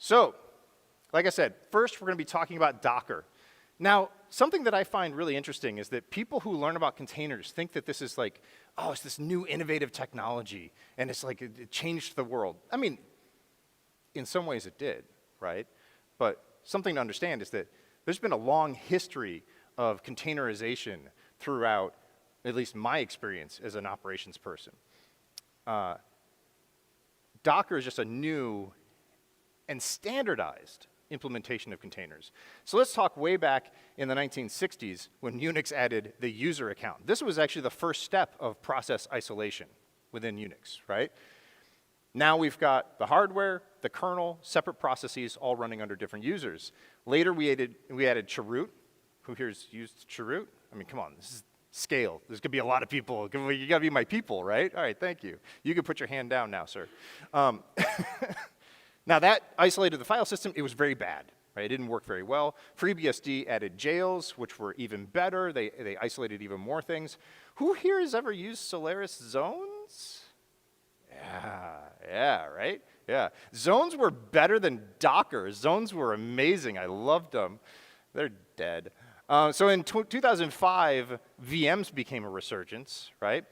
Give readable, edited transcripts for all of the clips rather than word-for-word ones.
So, like I said, first we're going to be talking about Docker. Now, something that I find really interesting is that people who learn about containers think that this is like, oh, it's this new innovative technology, and it's like it changed the world. I mean, in some ways it did, right? But something to understand is that there's been a long history of containerization throughout, at least my experience as an operations person. Docker is just a new and standardized implementation of containers. So let's talk way back in the 1960s when Unix added the user account. This was actually the first step of process isolation within Unix, right? Now we've got the hardware, the kernel, separate processes all running under different users. Later we added chroot. Who here's used chroot? I mean, come on, this is scale. There's gonna be a lot of people. You gotta be my people, right? All right, thank you. You can put your hand down now, sir. Now that isolated the file system, it was very bad, right? It didn't work very well. FreeBSD added jails, which were even better. They isolated even more things. Who here has ever used Solaris zones? Yeah, right? Yeah. Zones were better than Docker. Zones were amazing. I loved them. They're dead. So in 2005, VMs became a resurgence, right?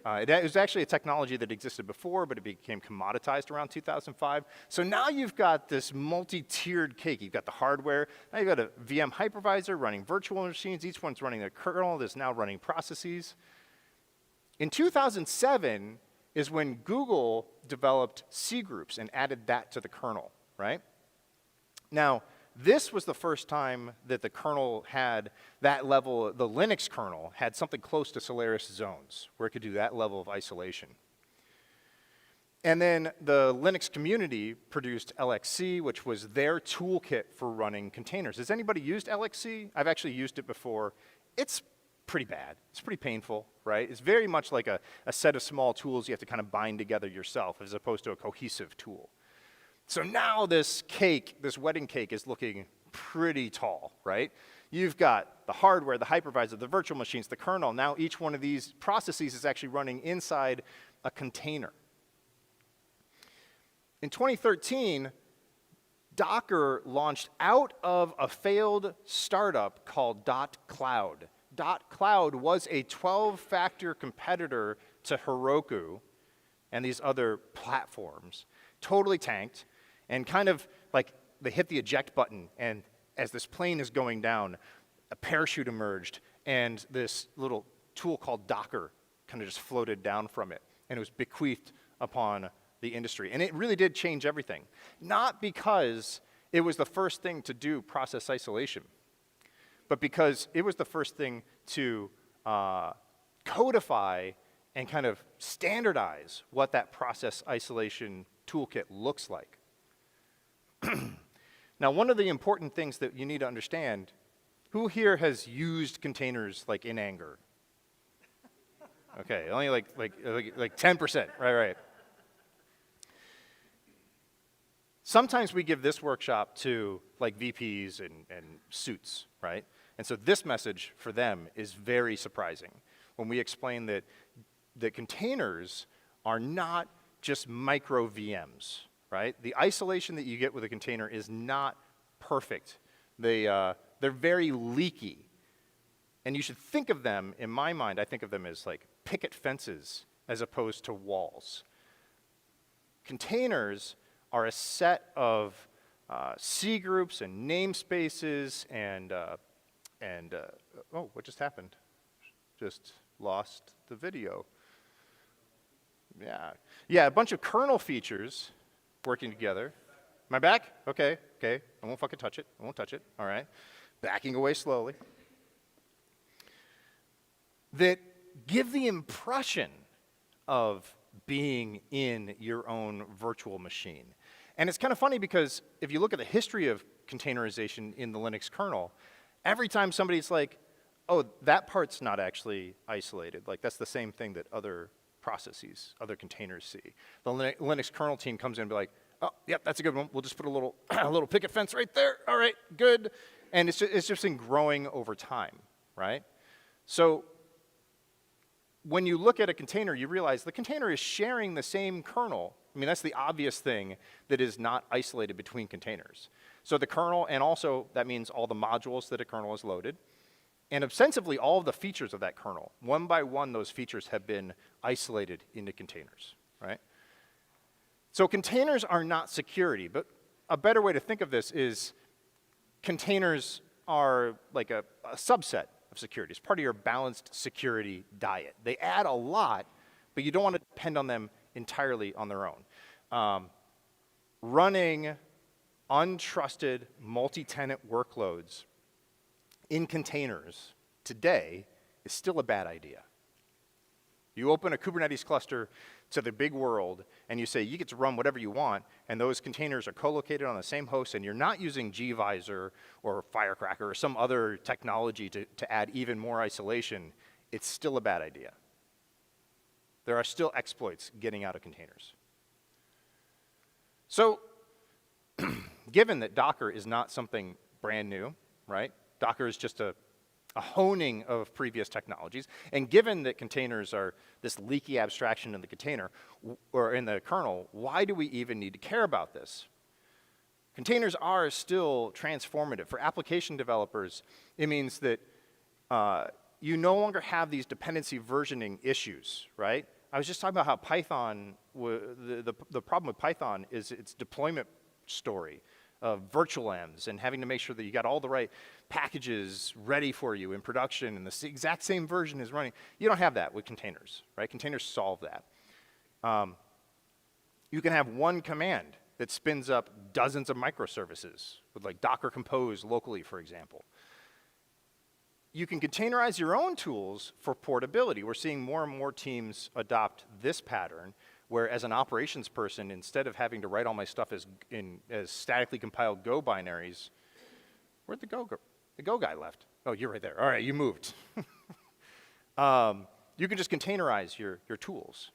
It was actually a technology that existed before, but it became commoditized around 2005. So now you've got this multi-tiered cake. You've got the hardware, now you've got a VM hypervisor running virtual machines. Each one's running a kernel that's now running processes. In 2007 is when Google developed C groups and added that to the kernel, right? Now, this was the first time that the kernel had that level, the Linux kernel had something close to Solaris zones, where it could do that level of isolation. And then the Linux community produced LXC, which was their toolkit for running containers. Has anybody used LXC? I've actually used it before. It's pretty bad. It's pretty painful, right? It's very much like a set of small tools you have to kind of bind together yourself, as opposed to a cohesive tool. So now this cake, this wedding cake, is looking pretty tall, right? You've got the hardware, the hypervisor, the virtual machines, the kernel. Now each one of these processes is actually running inside a container. In 2013, Docker launched out of a failed startup called .cloud. .cloud was a 12-factor competitor to Heroku and these other platforms. Totally tanked. And kind of like they hit the eject button, and as this plane is going down, a parachute emerged, and this little tool called Docker kind of just floated down from it, and it was bequeathed upon the industry. And it really did change everything. Not because it was the first thing to do process isolation, but because it was the first thing to codify and kind of standardize what that process isolation toolkit looks like. Now, one of the important things that you need to understand, who here has used containers like in anger? Okay, only like 10%, right. Sometimes we give this workshop to like VPs and suits, right? And so this message for them is very surprising when we explain that containers are not just micro VMs, right? The isolation that you get with a container is not perfect. They're very leaky. And you should think of them, in my mind, I think of them as like picket fences as opposed to walls. Containers are a set of C groups and namespaces and oh, what just happened? Just lost the video. Yeah, a bunch of kernel features working together. Am I back? Okay. I won't fucking touch it. All right. Backing away slowly. That give the impression of being in your own virtual machine. And it's kind of funny because if you look at the history of containerization in the Linux kernel, every time somebody's like, oh, that part's not actually isolated. Like, that's the same thing that other processes, other containers see. The Linux kernel team comes in and be like, oh, yep, that's a good one. We'll just put a little picket fence right there. All right, good. And it's just been growing over time, right? So when you look at a container, you realize the container is sharing the same kernel I mean, that's the obvious thing that is not isolated between containers. So the kernel, and also that means all the modules that a kernel is loaded, and ostensibly all of the features of that kernel. One by one, those features have been isolated into containers, right? So containers are not security, but a better way to think of this is containers are like a subset of security. It's part of your balanced security diet. They add a lot, but you don't want to depend on them entirely on their own. Running untrusted multi-tenant workloads in containers today is still a bad idea. You open a Kubernetes cluster to the big world, and you say you get to run whatever you want, and those containers are co-located on the same host, and you're not using gvisor or Firecracker or some other technology to add even more isolation, it's still a bad idea. There are still exploits getting out of containers. So, given that Docker is not something brand new, right? Docker is just a honing of previous technologies. And given that containers are this leaky abstraction in the container, or in the kernel, why do we even need to care about this? Containers are still transformative. For application developers, it means that you no longer have these dependency versioning issues, right? I was just talking about how Python, the problem with Python is its deployment story of virtual envs and having to make sure that you got all the right packages ready for you in production and the exact same version is running. You don't have that with containers, right? Containers solve that. You can have one command that spins up dozens of microservices with like Docker Compose locally, for example. You can containerize your own tools for portability. We're seeing more and more teams adopt this pattern where as an operations person, instead of having to write all my stuff as statically compiled Go binaries, where'd the Go guy left? Oh, you're right there. All right, you moved. You can just containerize your tools.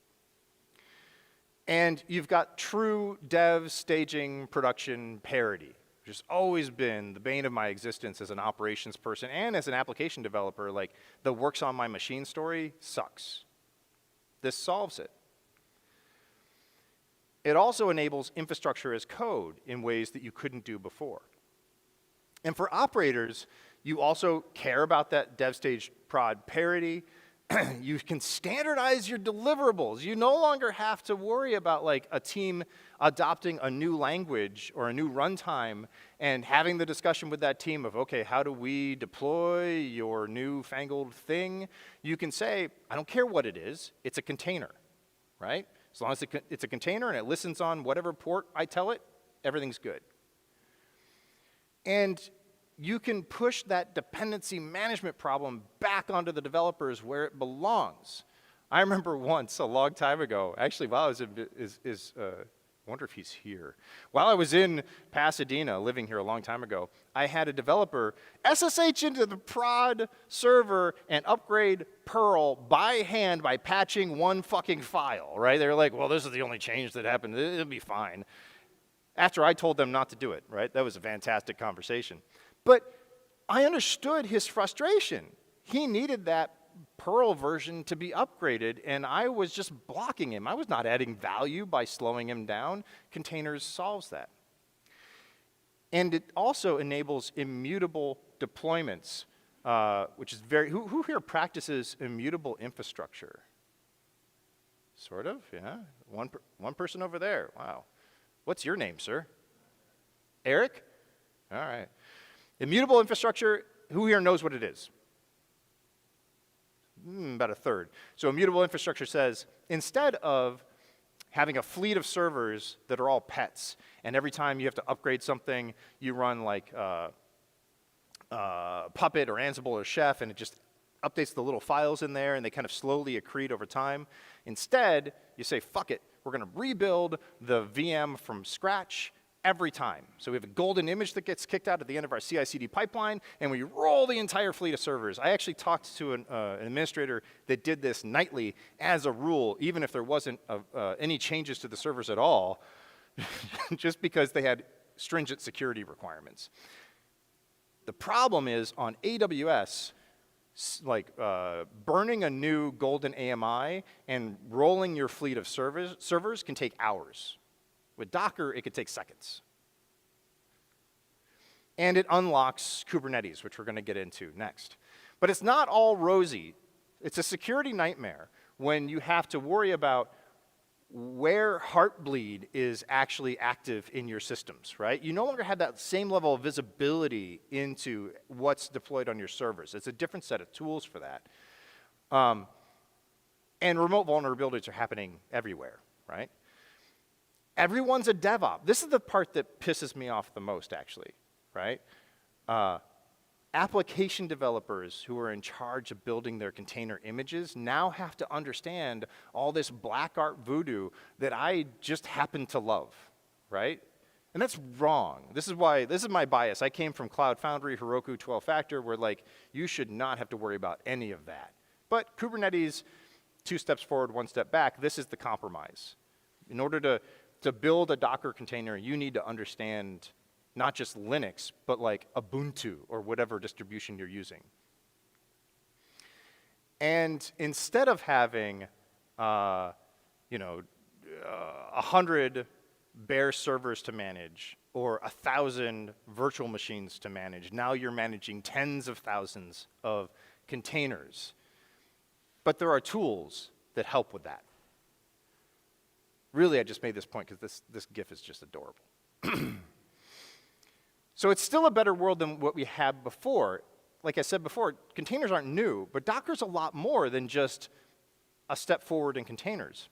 And you've got true dev, staging, production parity, which has always been the bane of my existence as an operations person and as an application developer. Like, the works on my machine story sucks. This solves it. It also enables infrastructure as code in ways that you couldn't do before. And for operators, you also care about that dev stage prod parity. You can standardize your deliverables. You no longer have to worry about like a team adopting a new language or a new runtime and having the discussion with that team of, okay, how do we deploy your newfangled thing? You can say, I don't care what it is, it's a container, right? As long as it's a container and it listens on whatever port I tell it, everything's good. And you can push that dependency management problem back onto the developers where it belongs. I remember once, a long time ago, actually while I was I wonder if he's here. While I was in Pasadena, living here a long time ago, I had a developer SSH into the prod server and upgrade Perl by hand by patching one fucking file, right? They were like, well, this is the only change that happened. It'll be fine. After I told them not to do it, right? That was a fantastic conversation. But I understood his frustration. He needed that Perl version to be upgraded, and I was just blocking him. I was not adding value by slowing him down. Containers solves that. And it also enables immutable deployments, which is very, who here practices immutable infrastructure? Sort of, yeah. One person over there, wow. What's your name, sir? Eric? All right. Immutable infrastructure, who here knows what it is? About a third. So immutable infrastructure says, instead of having a fleet of servers that are all pets, and every time you have to upgrade something, you run like Puppet or Ansible or Chef, and it just updates the little files in there, and they kind of slowly accrete over time. Instead, you say, fuck it, we're going to rebuild the VM from scratch every time. So we have a golden image that gets kicked out at the end of our CI/CD pipeline, and we roll the entire fleet of servers. I actually talked to an administrator that did this nightly as a rule, even if there wasn't any changes to the servers at all, just because they had stringent security requirements. The problem is on AWS, burning a new golden AMI and rolling your fleet of servers can take hours. With Docker, it could take seconds. And it unlocks Kubernetes, which we're going to get into next. But it's not all rosy. It's a security nightmare when you have to worry about where Heartbleed is actually active in your systems, right? You no longer have that same level of visibility into what's deployed on your servers. It's a different set of tools for that. And remote vulnerabilities are happening everywhere, right? Everyone's a DevOps. This is the part that pisses me off the most, actually, right? Application developers who are in charge of building their container images now have to understand all this black art voodoo that I just happen to love, right? And that's wrong. This is my bias. I came from Cloud Foundry, Heroku, 12-factor, where like you should not have to worry about any of that. But Kubernetes, 2 steps forward, 1 step back, this is the compromise. In order to build a Docker container, you need to understand not just Linux, but like Ubuntu or whatever distribution you're using. And instead of having, 100 bare servers to manage or 1,000 virtual machines to manage, now you're managing tens of thousands of containers. But there are tools that help with that. Really, I just made this point because this GIF is just adorable. So it's still a better world than what we had before. Like I said before, containers aren't new, but Docker's a lot more than just a step forward in containers.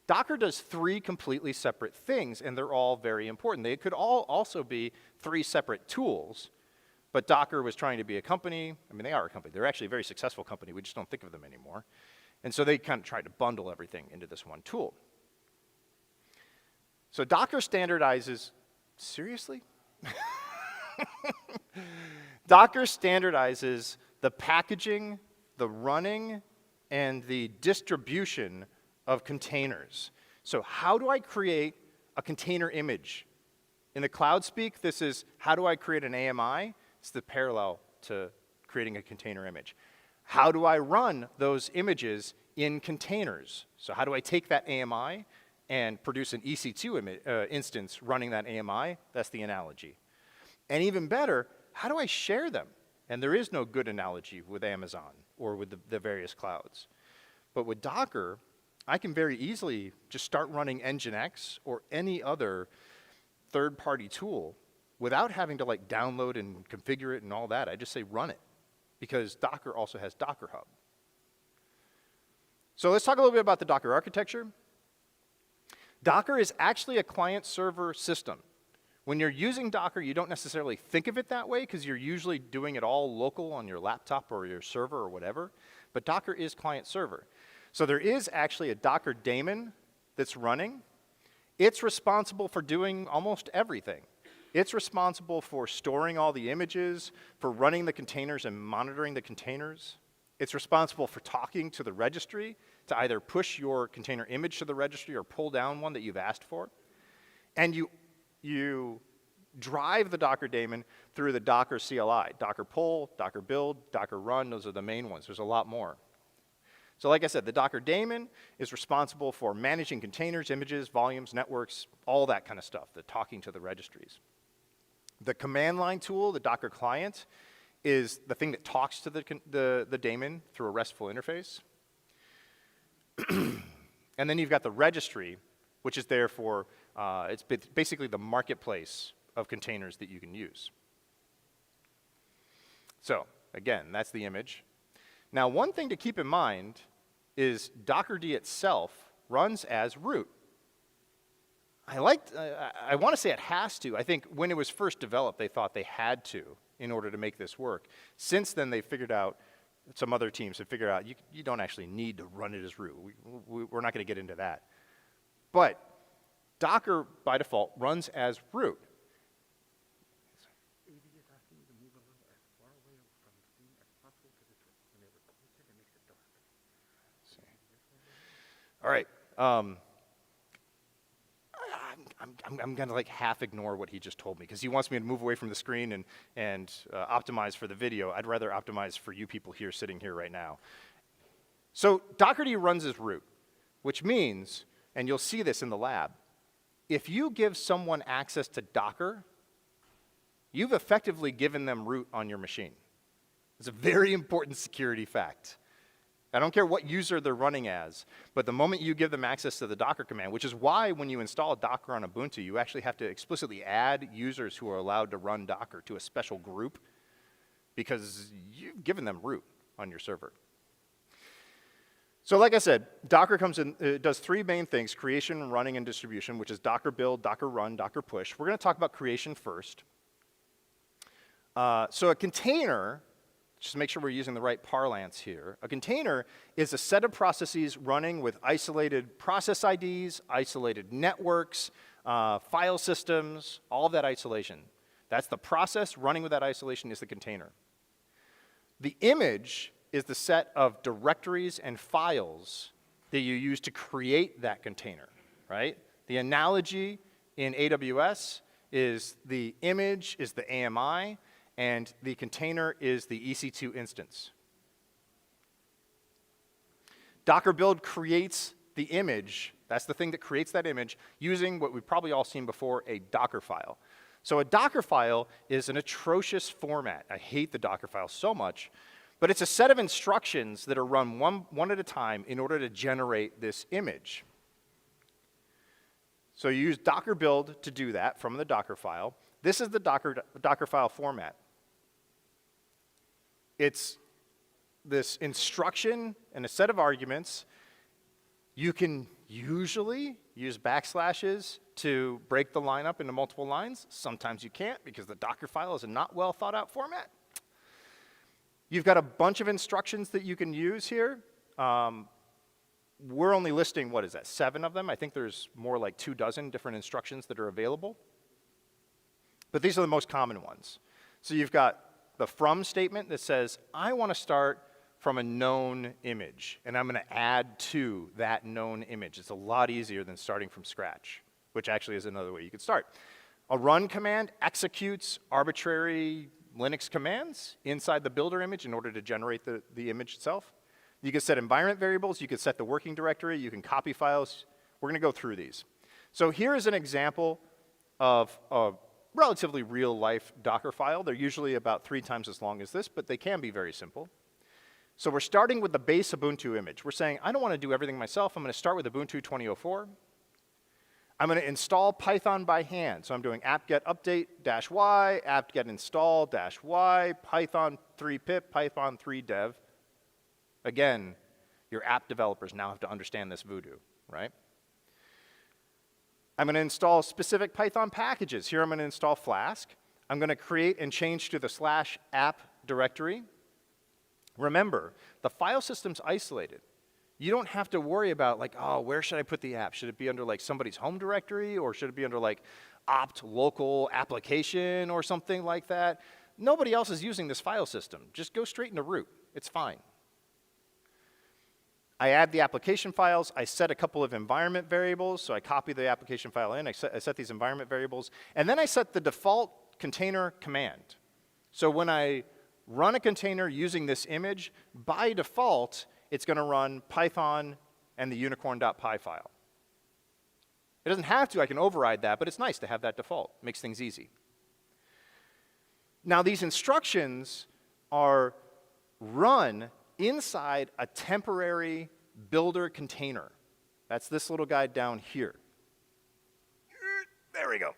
Docker does 3 completely separate things, and they're all very important. They could all also be 3 separate tools, but Docker was trying to be a company. I mean, they are a company. They're actually a very successful company. We just don't think of them anymore. And so they kind of tried to bundle everything into this one tool. So Docker standardizes, seriously? Docker standardizes the packaging, the running, and the distribution of containers. So how do I create a container image? In the cloud speak, this is how do I create an AMI? It's the parallel to creating a container image. How do I run those images in containers? So how do I take that AMI and produce an EC2 instance running that AMI? That's the analogy. And even better, how do I share them? And there is no good analogy with Amazon or with the various clouds. But with Docker, I can very easily just start running Nginx or any other third-party tool without having to like download and configure it and all that. I just say run it, because Docker also has Docker Hub. So let's talk a little bit about the Docker architecture. Docker is actually a client-server system. When you're using Docker, you don't necessarily think of it that way because you're usually doing it all local on your laptop or your server or whatever. But Docker is client-server. So there is actually a Docker daemon that's running. It's responsible for doing almost everything. It's responsible for storing all the images, for running the containers and monitoring the containers. It's responsible for talking to the registry to either push your container image to the registry or pull down one that you've asked for. And you drive the Docker daemon through the Docker CLI. Docker pull, Docker build, Docker run, those are the main ones. There's a lot more. So like I said, the Docker daemon is responsible for managing containers, images, volumes, networks, all that kind of stuff, the talking to the registries. The command line tool, the Docker client, is the thing that talks to the daemon through a RESTful interface. And then you've got the registry, which is there for, it's basically the marketplace of containers that you can use. So again, that's the image. Now, one thing to keep in mind is Dockerd itself runs as root. I want to say it has to. I think when it was first developed, they thought they had to in order to make this work. Since then, they figured out, some other teams have figured out, you don't actually need to run it as root. We're not going to get into that. But Docker, by default, runs as root. All right. I'm I'm gonna like half ignore what he just told me because he wants me to move away from the screen and optimize for the video. I'd rather optimize for you people here sitting here right now. So Dockerd runs as root, which means, and you'll see this in the lab, if you give someone access to Docker, you've effectively given them root on your machine. It's a very important security fact. I don't care what user they're running as, but the moment you give them access to the Docker command, which is why when you install Docker on Ubuntu, you actually have to explicitly add users who are allowed to run Docker to a special group, because you've given them root on your server. So like I said, Docker comes in, it does three main things: creation, running, and distribution, which is Docker build, Docker run, Docker push. We're going to talk about creation first. So a container, just to make sure we're using the right parlance here, a container is a set of processes running with isolated process IDs, isolated networks, file systems, all of that isolation. That's the process. Running with that isolation is the container. The image is the set of directories and files that you use to create that container, right? The analogy in AWS is the image is the AMI, and the container is the EC2 instance. Docker build creates the image. That's the thing that creates that image using what we've probably all seen before, a Docker file. So a Docker file is an atrocious format. I hate the Docker file so much. But it's a set of instructions that are run one at a time in order to generate this image. So you use Docker build to do that from the Docker file. This is the Docker file format. It's this instruction and a set of arguments. You can usually use backslashes to break the line up into multiple lines. Sometimes you can't because the Docker file is a not well thought out format. You've got a bunch of instructions that you can use here. We're only listing, what is that, 7 of them? I think there's more like 24 different instructions that are available. But these are the most common ones. So you've got the from statement that says, I want to start from a known image, and I'm going to add to that known image. It's a lot easier than starting from scratch, which actually is another way you could start. A run command executes arbitrary Linux commands inside the builder image in order to generate the image itself. You can set environment variables, you can set the working directory, you can copy files. We're going to go through these. So here is an example of a relatively real life Docker file. They're usually about 3 times as long as this, but they can be very simple. So we're starting with the base Ubuntu image. We're saying, I don't want to do everything myself. I'm going to start with Ubuntu 2004. I'm going to install Python by hand. So I'm doing apt-get update -y, apt-get install -y, Python 3 pip, Python 3 dev. Again, your app developers now have to understand this voodoo, right? I'm going to install specific Python packages. Here I'm going to install Flask. I'm going to create and change to the /app directory. Remember, the file system's isolated. You don't have to worry about like, oh, where should I put the app? Should it be under like somebody's home directory, or should it be under like opt local application or something like that? Nobody else is using this file system. Just go straight into root. It's fine. I add the application files. I set a couple of environment variables. So I copy the application file in. I set these environment variables. And then I set the default container command. So when I run a container using this image, by default, it's going to run Python and the unicorn.py file. It doesn't have to. I can override that, but it's nice to have that default. It makes things easy. Now, these instructions are run inside a temporary builder container. That's this little guy down here. There we go.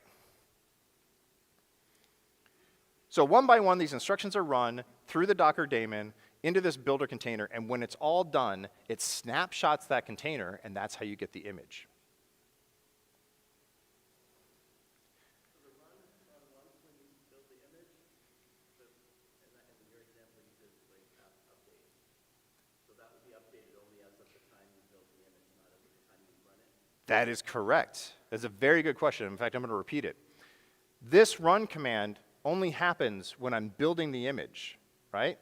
So one by one, these instructions are run through the Docker daemon into this builder container, and when it's all done, it snapshots that container, and that's how you get the image. So the run once when you build the image, in your example you did like update. So that will be updated only as of the time you build the image, not as of the time you run it? That is correct. That's a very good question. In fact, I'm going to repeat it. This run command only happens when I'm building the image, right?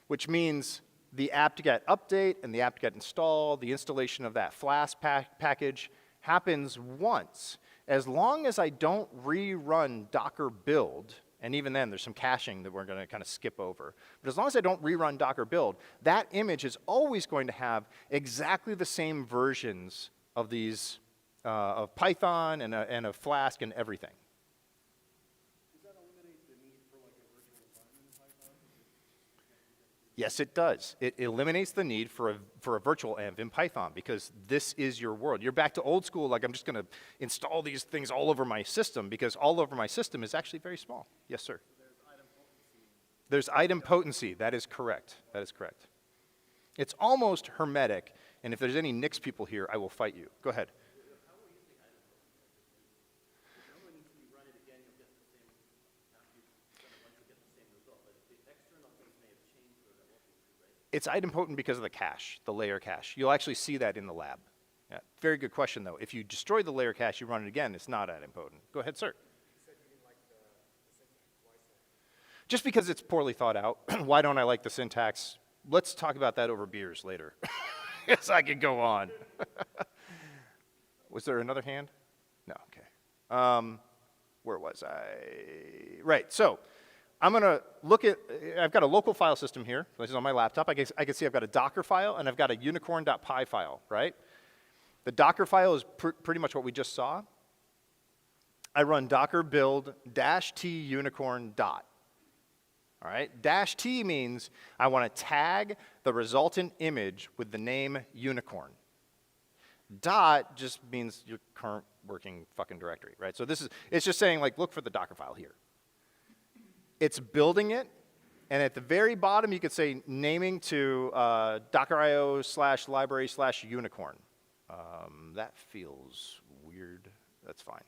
Which means the apt-get update and the apt-get install, the installation of that Flask package happens once. as long as I don't rerun Docker build, and even then there's some caching that we're going to kind of skip over, but as long as I don't rerun Docker build, that image is always going to have exactly the same versions of these, of Python and of Flask and everything. Does that eliminate the need for like a virtual environment in Python? Yes, it does. It eliminates the need for a virtual env in Python because this is your world. You're back to old school, like I'm just going to install these things all over my system because all over my system is actually very small. Yes, sir. So there's item potency. There's item potency. That is correct. That is correct. It's almost hermetic, and if there's any Nix people here, I will fight you. Go ahead. How are we using item code? Normally means when you run it again, you'll get the same, after you've done it once, you'll get the same result. But the external things may have changed or that won't be true, right? It's idempotent because of the cache, the layer cache. You'll actually see that in the lab. Yeah. Very good question, though. If you destroy the layer cache, you run it again, it's not idempotent. Go ahead, sir. You said you didn't like the syntax. Why is that? Just because it's poorly thought out. Why don't I like the syntax? Let's talk about that over beers later. Yes, I could go on. Was there another hand? No, okay. Where was I? Right, so I'm going to look at, I've got a local file system here. This is on my laptop. I can see I've got a Docker file, and I've got a unicorn.py file, right? The Docker file is pretty much what we just saw. I run docker build -t unicorn dot. All right, -t means I want to tag the resultant image with the name unicorn. Dot just means your current working fucking directory, right? So it's just saying like, look for the Docker file here. It's building it, and at the very bottom you could say naming to docker.io/library/unicorn. That feels weird, that's fine.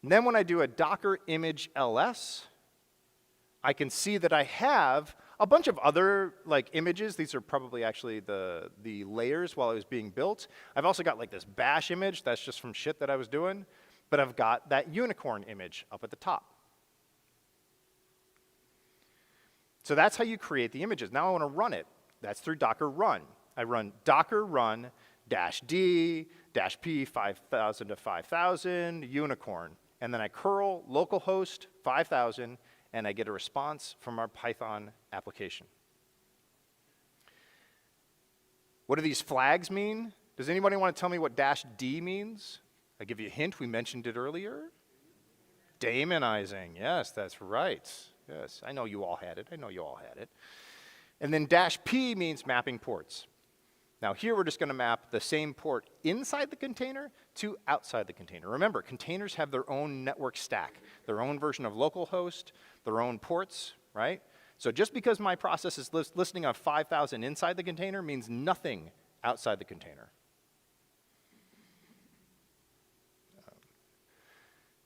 And then when I do a docker image ls, I can see that I have a bunch of other like images. These are probably actually the layers while it was being built. I've also got like this bash image that's just from shit that I was doing, but I've got that unicorn image up at the top. So that's how you create the images. Now I want to run it. That's through docker run. I run docker run -d -p 5000 to 5000 unicorn, and then I curl localhost 5000, and I get a response from our Python application. What do these flags mean? Does anybody want to tell me what -d means? I give you a hint, we mentioned it earlier. Daemonizing, yes, that's right. Yes, I know you all had it, I know you all had it. And then -p means mapping ports. Now here we're just going to map the same port inside the container to outside the container. Remember, containers have their own network stack, their own version of localhost, their own ports, right? So just because my process is listening on 5,000 inside the container means nothing outside the container.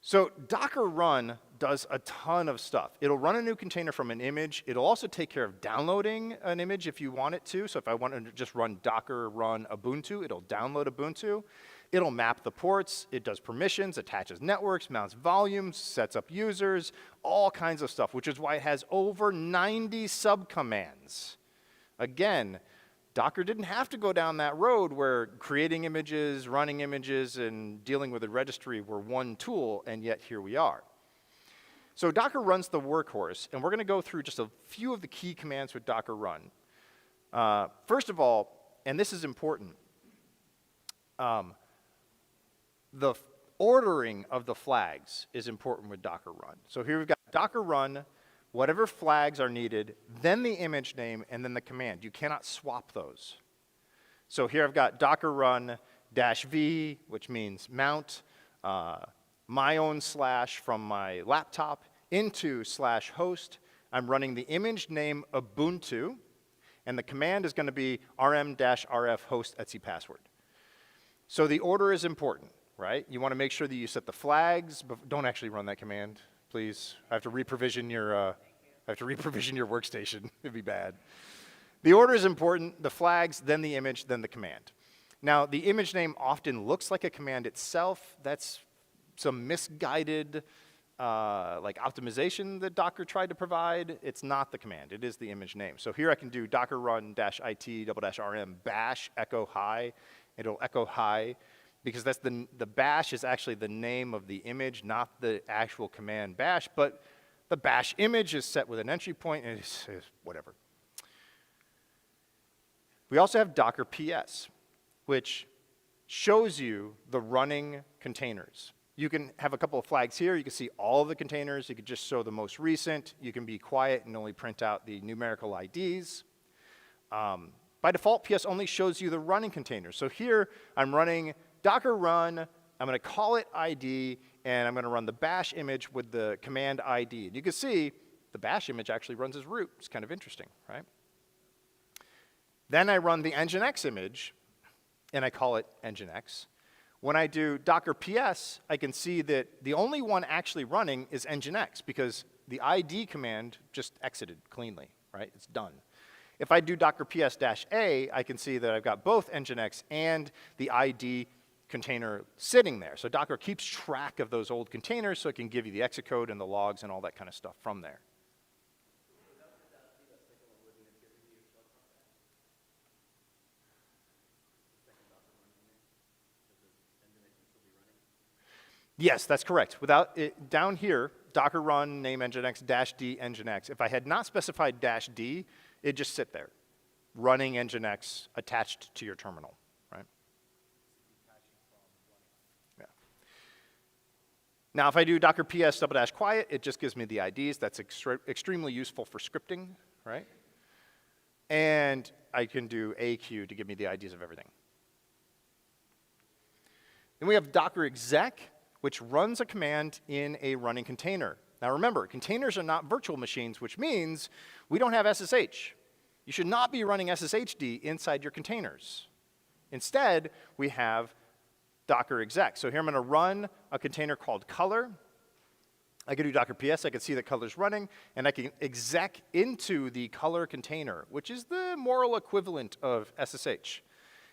So Docker run does a ton of stuff. It'll run a new container from an image. It'll also take care of downloading an image if you want it to. So if I want to just run Docker run Ubuntu, it'll download Ubuntu. It'll map the ports. It does permissions, attaches networks, mounts volumes, sets up users, all kinds of stuff, which is why it has over 90 subcommands. Again, Docker didn't have to go down that road where creating images, running images, and dealing with a registry were one tool, and yet here we are. So Docker run's the workhorse, and we're going to go through just a few of the key commands with Docker run. First of all, and this is important, the ordering of the flags is important with Docker run. So here we've got Docker run, whatever flags are needed, then the image name, and then the command. You cannot swap those. So here I've got Docker run -v, which means mount, my own / from my laptop into /host. I'm running the image name Ubuntu, and the command is going to be rm-rf host etc password. So the order is important, right? You want to make sure that you set the flags, but don't actually run that command, please. I have to reprovision your workstation. It'd be bad. The order is important, the flags, then the image, then the command. Now, the image name often looks like a command itself. That's some misguided like optimization that Docker tried to provide. It's not the command, it is the image name. So here I can do docker run -it --rm bash echo hi. It'll echo hi because that's the bash is actually the name of the image, not the actual command bash, but the bash image is set with an entry point, and it's whatever. We also have Docker PS, which shows you the running containers. You can have a couple of flags here. You can see all of the containers. You can just show the most recent. You can be quiet and only print out the numerical IDs. By default, PS only shows you the running containers. So here, I'm running Docker run. I'm going to call it ID, and I'm going to run the bash image with the command ID. And you can see the bash image actually runs as root. It's kind of interesting, right? Then I run the nginx image, and I call it nginx. When I do Docker PS, I can see that the only one actually running is nginx, because the ID command just exited cleanly, right? It's done. If I do Docker PS-A, I can see that I've got both nginx and the ID container sitting there. So Docker keeps track of those old containers, so it can give you the exit code and the logs and all that kind of stuff from there. Yes, that's correct. Without it, down here, Docker run name nginx -d nginx. If I had not specified -d, it'd just sit there, running nginx attached to your terminal, right? Yeah. Now, if I do Docker PS --quiet, it just gives me the IDs. That's extremely useful for scripting, right? And I can do AQ to give me the IDs of everything. Then we have Docker exec, which runs a command in a running container. Now remember, containers are not virtual machines, which means we don't have SSH. You should not be running SSHD inside your containers. Instead, we have Docker exec. So here I'm going to run a container called color. I can do Docker PS, I can see that color's running, and I can exec into the color container, which is the moral equivalent of SSH.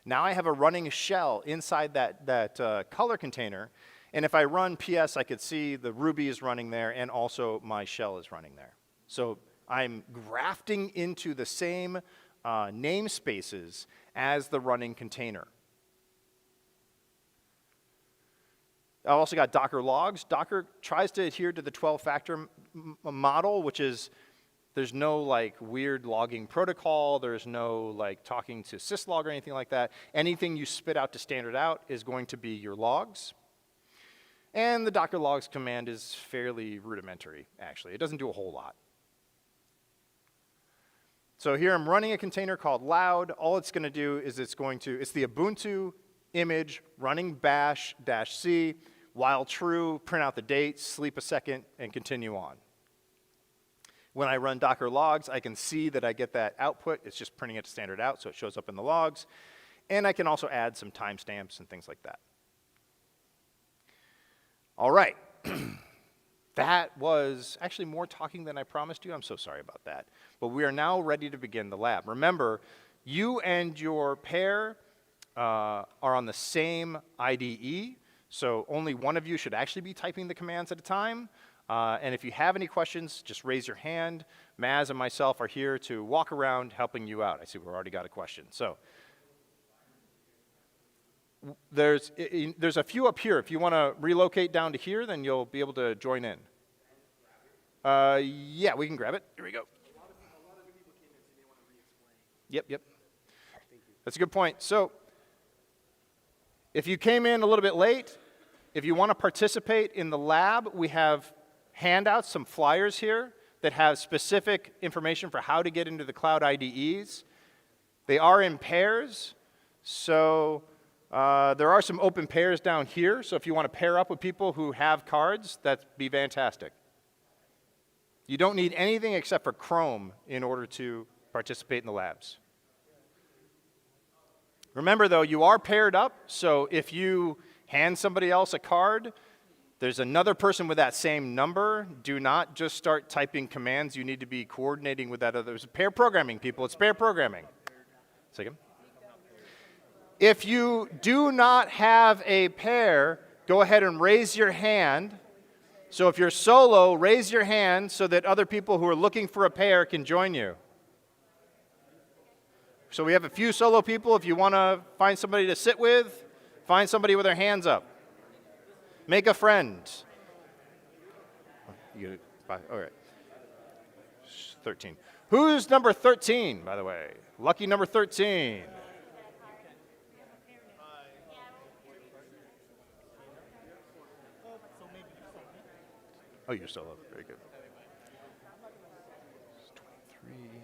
Now I have a running shell inside that color container, and if I run PS, I could see the Ruby is running there, and also my shell is running there. So I'm grafting into the same namespaces as the running container. I've also got Docker logs. Docker tries to adhere to the 12-factor model, which is there's no like weird logging protocol. There's no like talking to syslog or anything like that. Anything you spit out to standard out is going to be your logs. And the Docker logs command is fairly rudimentary, actually. It doesn't do a whole lot. So here I'm running a container called loud. All it's going to do is it's the Ubuntu image running bash -c, while true, print out the date, sleep a second, and continue on. When I run Docker logs, I can see that I get that output. It's just printing it to standard out, so it shows up in the logs. And I can also add some timestamps and things like that. All right. That was actually more talking than I promised you. I'm so sorry about that. But we are now ready to begin the lab. Remember, you and your pair are on the same IDE, so only one of you should actually be typing the commands at a time. And if you have any questions, just raise your hand. Maz and myself are here to walk around helping you out. I see we've already got a question. So there's a few up here. If you want to relocate down to here, then you'll be able to join in. Yeah, we can grab it. Here we go. A lot of new people came in, so they want to re-explain. Yep. That's a good point. So if you came in a little bit late, if you want to participate in the lab, we have handouts, some flyers here that have specific information for how to get into the cloud IDEs. They are in pairs, so there are some open pairs down here, so if you want to pair up with people who have cards, that'd be fantastic. You don't need anything except for Chrome in order to participate in the labs. Remember though, you are paired up, so if you hand somebody else a card, there's another person with that same number. Do not just start typing commands. You need to be coordinating with that other. It's pair programming, people. It's pair programming. Second. If you do not have a pair, go ahead and raise your hand. So if you're solo, raise your hand so that other people who are looking for a pair can join you. So we have a few solo people. If you want to find somebody to sit with, Find somebody with their hands up. Make a friend. You, all right. 13. Who's number 13, by the way? Lucky number 13. Oh, you're still up. Very good. 23.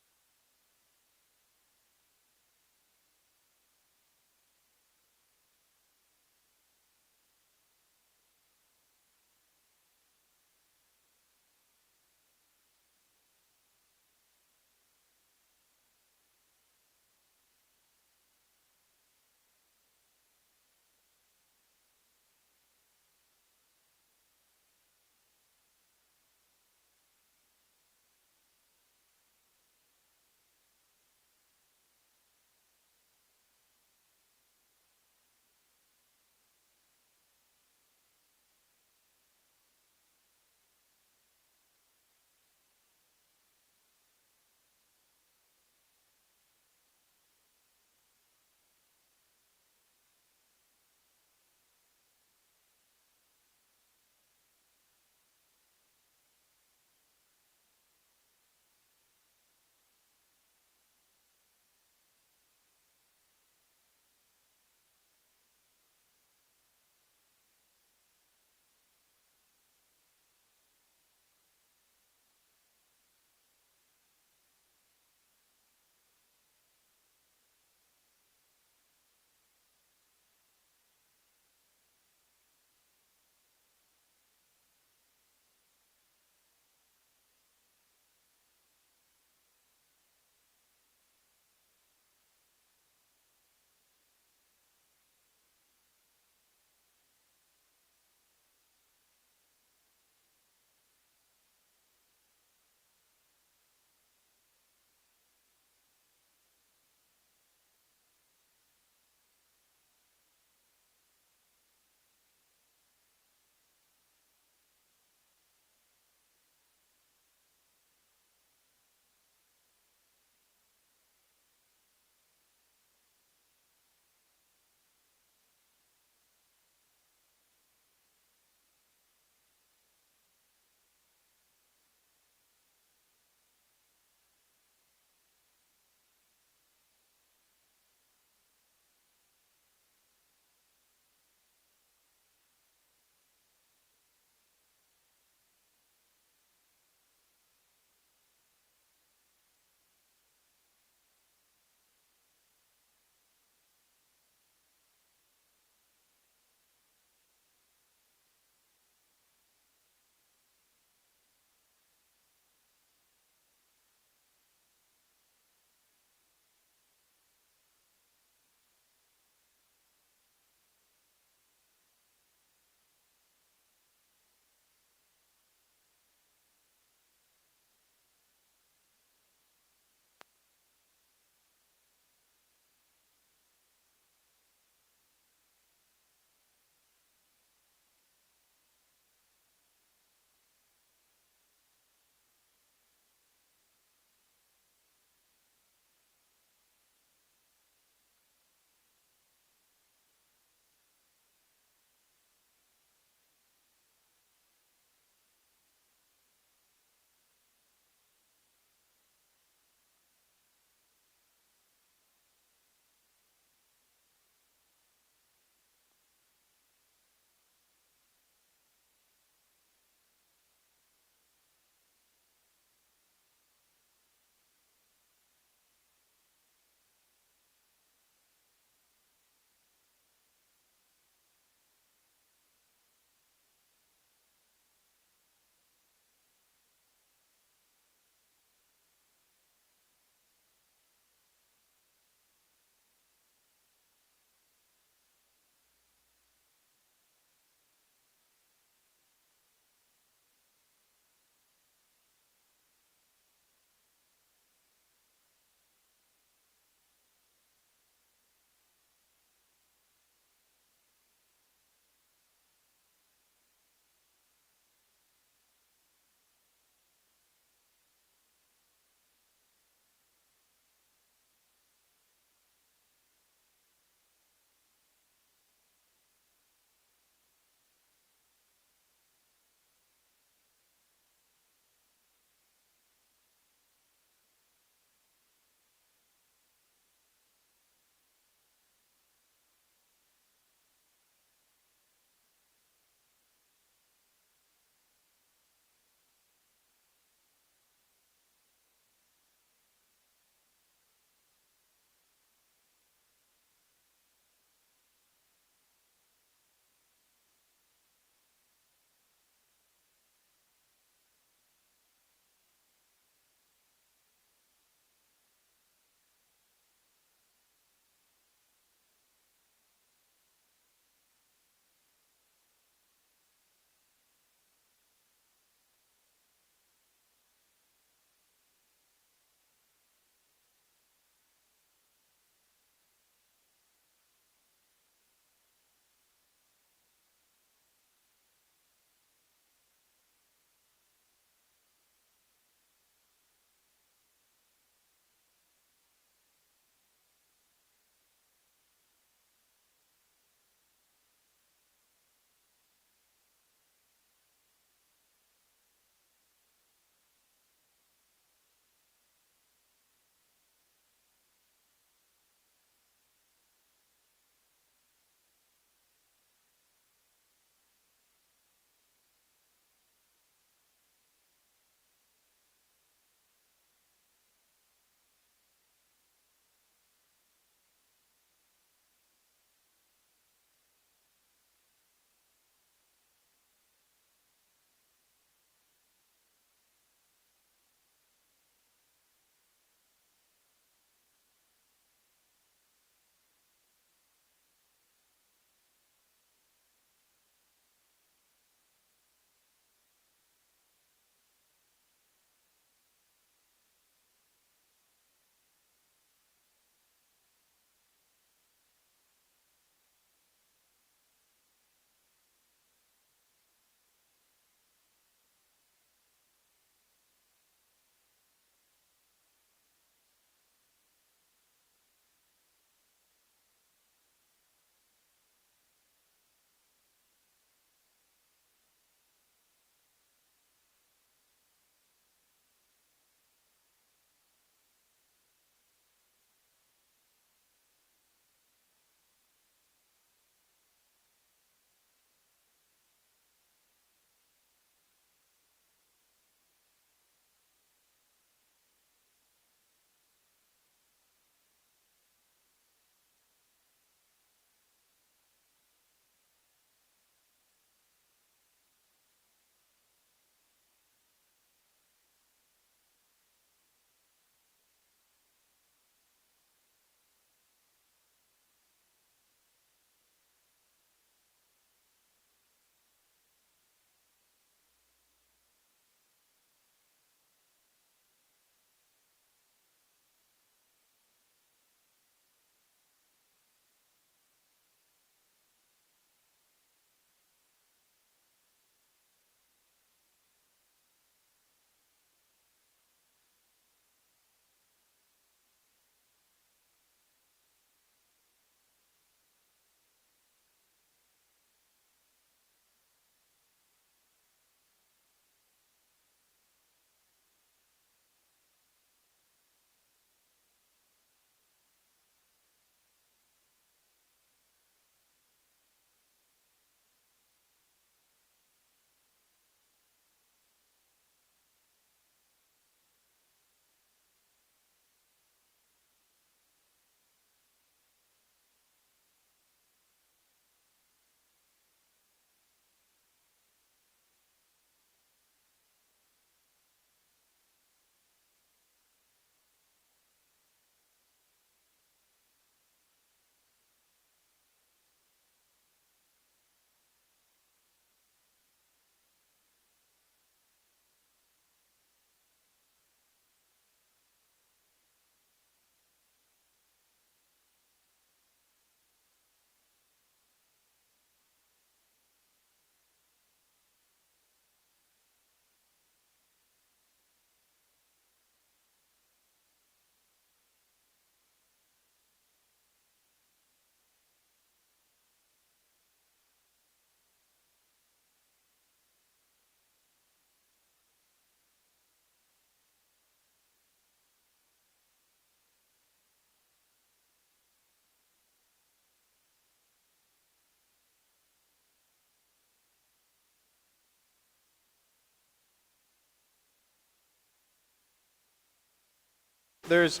there's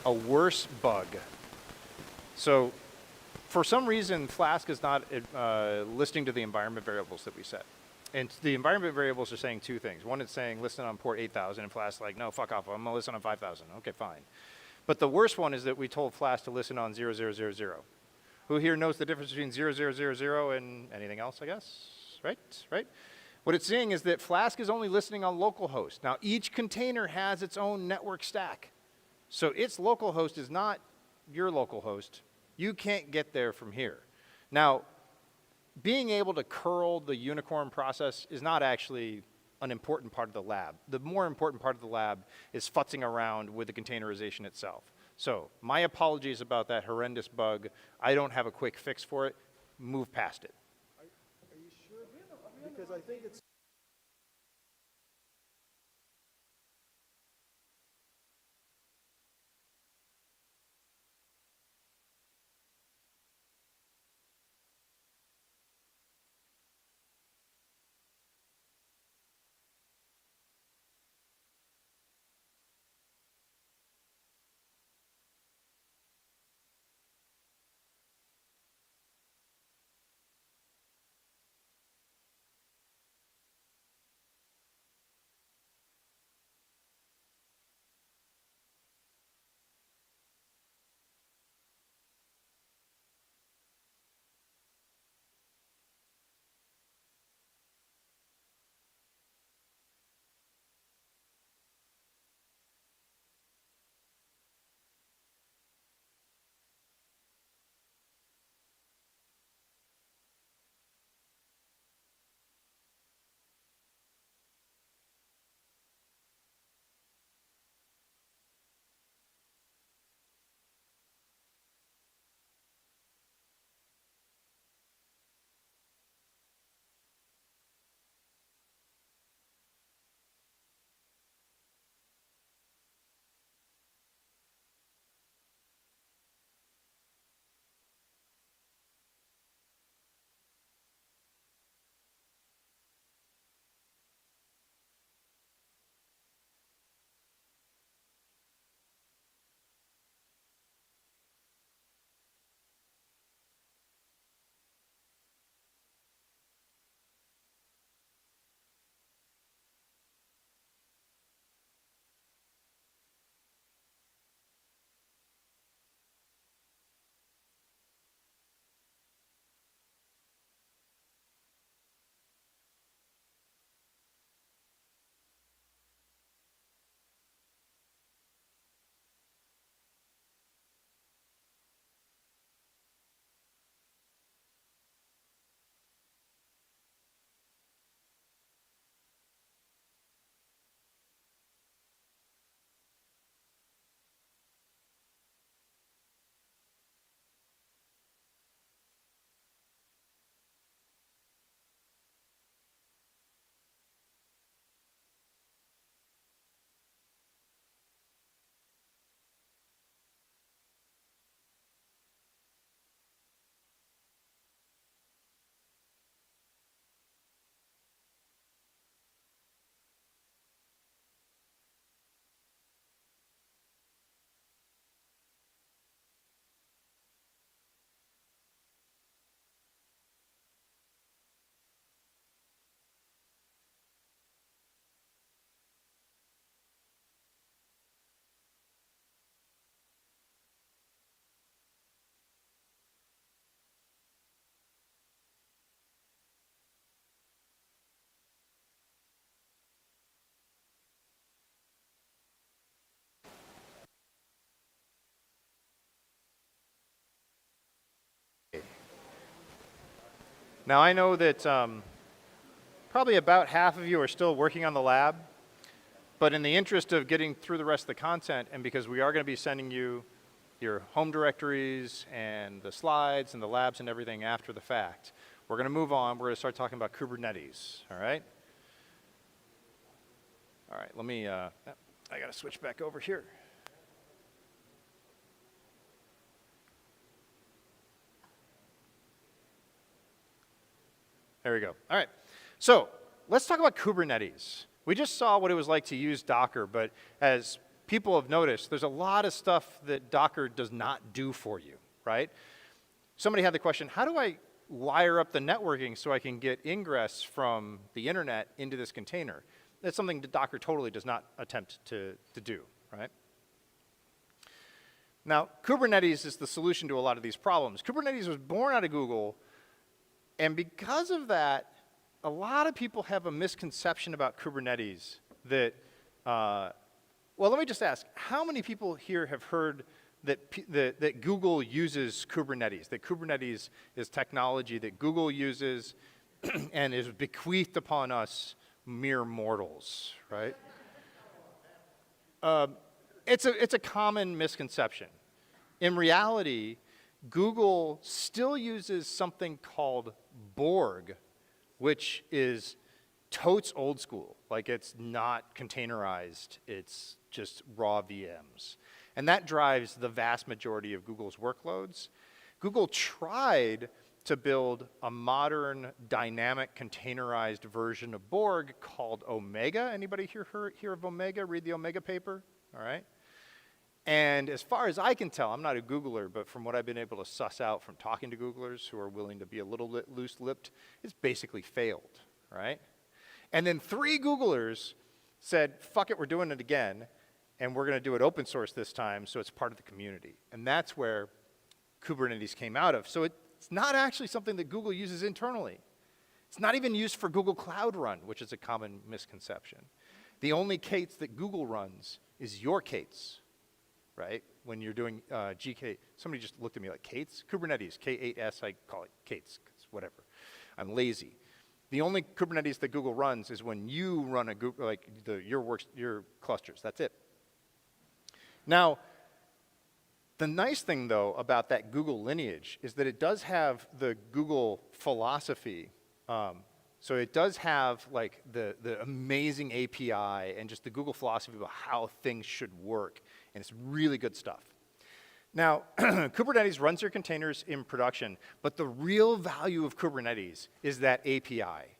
a worse bug. So for some reason, Flask is not listening to the environment variables that we set. And the environment variables are saying two things. One, it's saying listen on port 8000, and Flask's like, no, fuck off, I'm gonna listen on 5000. Okay, fine. But the worst one is that we told Flask to listen on 0000. Who here knows the difference between 0000 and anything else, I guess? Right? What it's saying is that Flask is only listening on localhost. Now, each container has its own network stack. So its localhost is not your localhost. You can't get there from here. Now, being able to curl the unicorn process is not actually an important part of the lab. The more important part of the lab is futzing around with the containerization itself. So my apologies about that horrendous bug. I don't have a quick fix for it. Move past it. Are you sure? Because I think it's. Now I know that probably about half of you are still working on the lab, but in the interest of getting through the rest of the content, and because we are going to be sending you your home directories and the slides and the labs and everything after the fact, we're going to move on. We're going to start talking about Kubernetes, all right? All right, let me, I got to switch back over here. There we go. All right, so let's talk about Kubernetes. We just saw what it was like to use Docker, but as people have noticed there's a lot of stuff that Docker does not do for you, right? Somebody had the question, how do I wire up the networking so I can get ingress from the internet into this container? That's something that Docker totally does not attempt to do, right? Now, Kubernetes is the solution to a lot of these problems. Kubernetes was born out of Google, and because of that, a lot of people have a misconception about Kubernetes that, well, let me just ask, how many people here have heard that Google uses Kubernetes, that Kubernetes is technology that Google uses and is bequeathed upon us mere mortals, right? It's a common misconception. In reality, Google still uses something called Borg, which is totes old school. Like, it's not containerized, it's just raw VMs. And that drives the vast majority of Google's workloads. Google tried to build a modern, dynamic, containerized version of Borg called Omega. Anybody hear of Omega? Read the Omega paper? All right. And as far as I can tell, I'm not a Googler, but from what I've been able to suss out from talking to Googlers who are willing to be a little loose-lipped, it's basically failed, right? And then 3 Googlers said, fuck it, we're doing it again, and we're gonna do it open source this time, so it's part of the community. And that's where Kubernetes came out of. So it's not actually something that Google uses internally. It's not even used for Google Cloud Run, which is a common misconception. The only K8s that Google runs is your K8s, right? When you're doing GK, somebody just looked at me like, K8s? Kubernetes, K8S, I call it K8s, whatever. I'm lazy. The only Kubernetes that Google runs is when you run a Google, like your clusters, that's it. Now, the nice thing though about that Google lineage is that it does have the Google philosophy. So it does have like the amazing API and just the Google philosophy about how things should work, and it's really good stuff. Now, Kubernetes runs your containers in production, but the real value of Kubernetes is that API.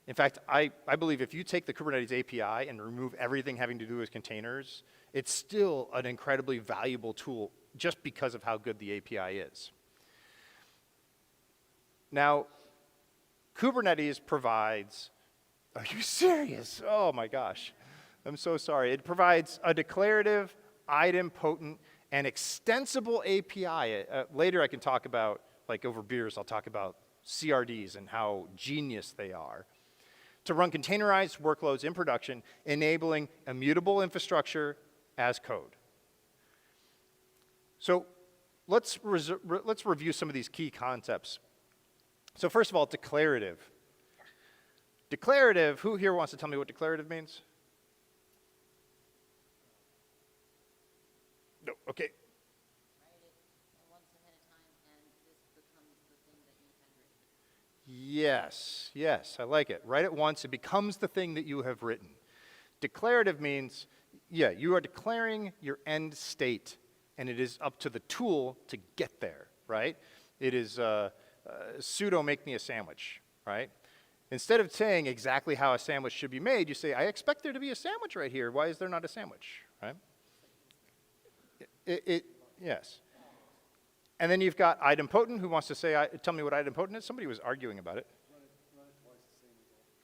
In fact, I believe if you take the Kubernetes API and remove everything having to do with containers, it's still an incredibly valuable tool just because of how good the API is. Now, Kubernetes provides, are you serious? Oh my gosh, I'm so sorry. It provides a declarative, idempotent, and extensible API. Later I can talk about, like over beers, I'll talk about CRDs and how genius they are, to run containerized workloads in production, enabling immutable infrastructure as code. So let's review some of these key concepts. So first of all, declarative. Declarative, who here wants to tell me what declarative means? No, okay. Write it once ahead of time, and this becomes the thing that you had written. Yes, yes, I like it. Write it once, it becomes the thing that you have written. Declarative means, yeah, you are declaring your end state, and it is up to the tool to get there, right? It is sudo make me a sandwich, right? Instead of saying exactly how a sandwich should be made, you say, I expect there to be a sandwich right here. Why is there not a sandwich, right? Yes. And then you've got idempotent, who wants to say, tell me what idempotent is. Somebody was arguing about it.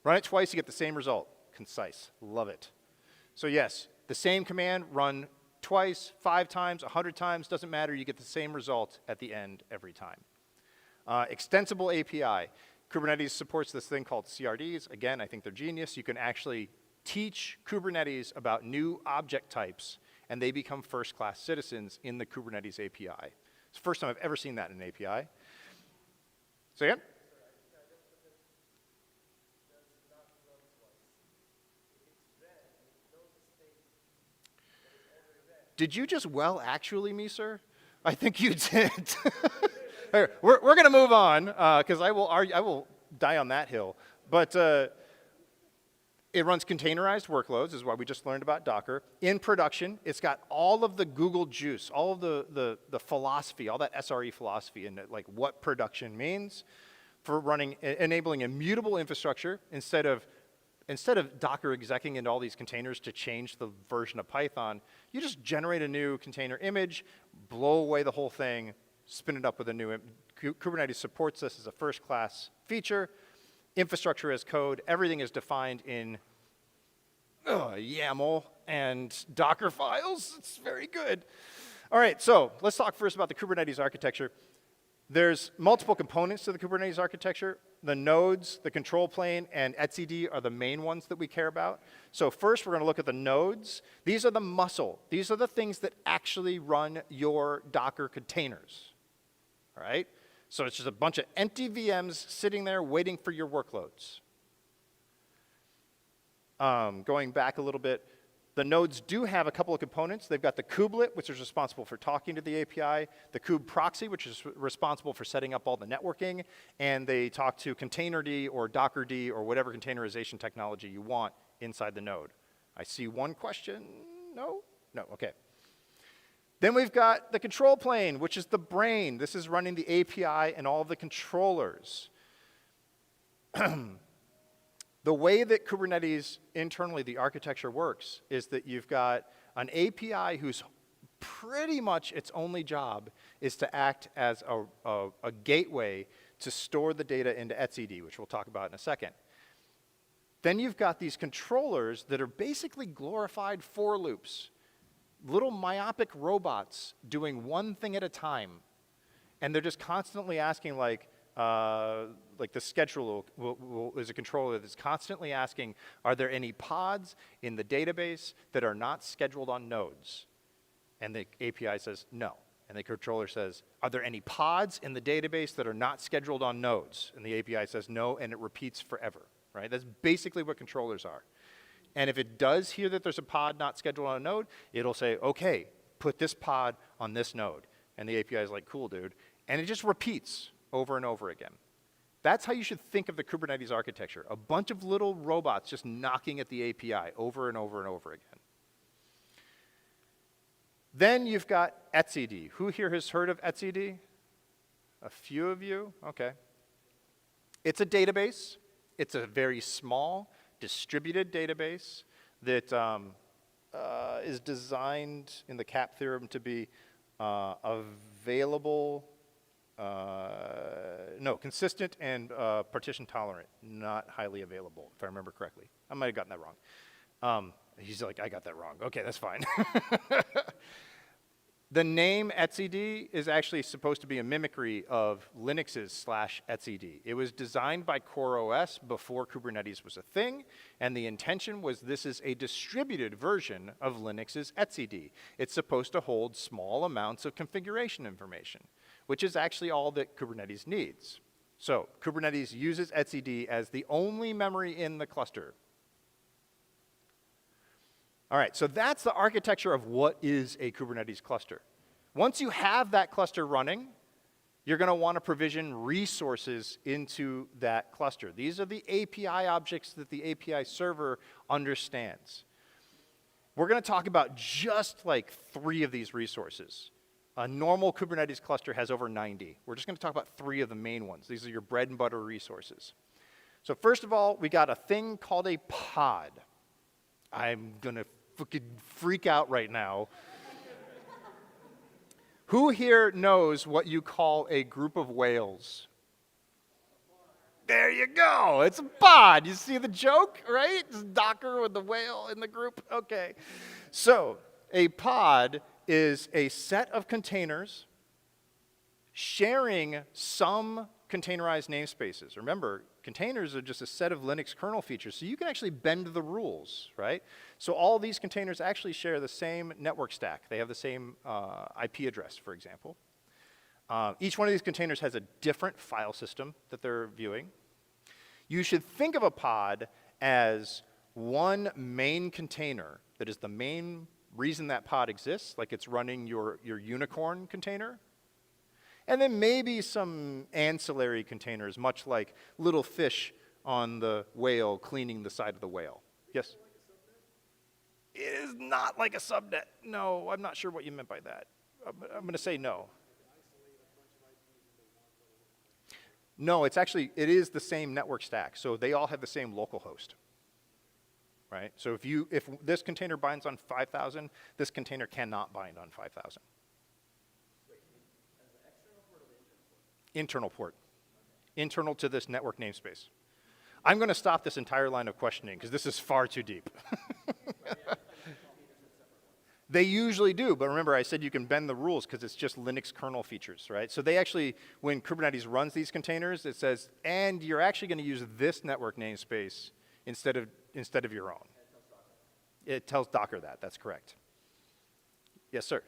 Run it twice, you get the same result. Concise, love it. So yes, the same command, run twice, 5 times, 100 times, doesn't matter, you get the same result at the end every time. Extensible API. Kubernetes supports this thing called CRDs. Again, I think they're genius. You can actually teach Kubernetes about new object types, and they become first-class citizens in the Kubernetes API. It's the first time I've ever seen that in an API. Say again? Did you just well actually me, sir? I think you did. We're going to move on, because I will die on that hill. But it runs containerized workloads, is what we just learned about Docker. In production, it's got all of the Google juice, all of the philosophy, all that SRE philosophy, and like what production means for running, enabling immutable infrastructure instead of instead of Docker execing into all these containers to change the version of Python, you just generate a new container image, blow away the whole thing, spin it up with a new, Kubernetes supports this as a first-class feature. Infrastructure as code, everything is defined in YAML and Docker files. It's very good. All right, so let's talk first about the Kubernetes architecture. There's multiple components to the Kubernetes architecture. The nodes, the control plane, and etcd are the main ones that we care about. So first, we're going to look at the nodes. These are the muscle. These are the things that actually run your Docker containers. All right? So it's just a bunch of empty VMs sitting there waiting for your workloads. Going back a little bit, the nodes do have a couple of components. They've got the kubelet, which is responsible for talking to the API, the kube proxy, which is responsible for setting up all the networking, and they talk to containerd or dockerd or whatever containerization technology you want inside the node. I see one question. No? No, okay. Then we've got the control plane, which is the brain. This is running the API and all of the controllers. The way that Kubernetes internally, the architecture works, is that you've got an API whose pretty much its only job is to act as a gateway to store the data into etcd, which we'll talk about in a second. Then you've got these controllers that are basically glorified for loops, little myopic robots doing one thing at a time. And they're just constantly asking, like the scheduler is a controller that's constantly asking, are there any pods in the database that are not scheduled on nodes? And the API says no. And the controller says, are there any pods in the database that are not scheduled on nodes? And the API says no, and it repeats forever, right? That's basically what controllers are. And if it does hear that there's a pod not scheduled on a node, it'll say, okay, put this pod on this node. And the API is like, cool, dude. And it just repeats over and over again. That's how you should think of the Kubernetes architecture. A bunch of little robots just knocking at the API over and over and over again. Then you've got etcd. Who here has heard of etcd? A few of you? Okay. It's a database. It's a very small, distributed database that is designed in the CAP theorem to be available, consistent and partition tolerant, not highly available, if I remember correctly. I might have gotten that wrong. He's like, I got that wrong. Okay, that's fine. The name etcd is actually supposed to be a mimicry of Linux's /etcd. It was designed by CoreOS before Kubernetes was a thing, and the intention was this is a distributed version of Linux's etcd. It's supposed to hold small amounts of configuration information, which is actually all that Kubernetes needs. So Kubernetes uses etcd as the only memory in the cluster. All right, so that's the architecture of what is a Kubernetes cluster. Once you have that cluster running, you're going to want to provision resources into that cluster. These are the API objects that the API server understands. We're going to talk about just like 3 of these resources. A normal Kubernetes cluster has over 90. We're just going to talk about 3 of the main ones. These are your bread and butter resources. So first of all, we got a thing called a pod. I'm going to fucking freak out right now. Who here knows what you call a group of whales? There you go. It's a pod. You see the joke, right? It's Docker with the whale in the group. Okay. So a pod is a set of containers sharing some containerized namespaces. Remember, containers are just a set of Linux kernel features, so you can actually bend the rules, right? So all these containers actually share the same network stack. They have the same IP address, for example. Each one of these containers has a different file system that they're viewing. You should think of a pod as one main container that is the main reason that pod exists, like it's running your unicorn container. And then maybe some ancillary containers, much like little fish on the whale cleaning the side of the whale. Yes? It is not like a subnet. No, I'm not sure what you meant by that. I'm going to say no. No, it is the same network stack. So they all have the same local host. right? So if this container binds on 5,000, this container cannot bind on 5,000. Internal port. Internal to this network namespace. I'm going to stop this entire line of questioning because this is far too deep. They usually do, but remember I said you can bend the rules because it's just Linux kernel features, right? So they actually, when Kubernetes runs these containers, it says, and you're actually going to use this network namespace instead of your own. It tells Docker that, that's correct. Yes, sir.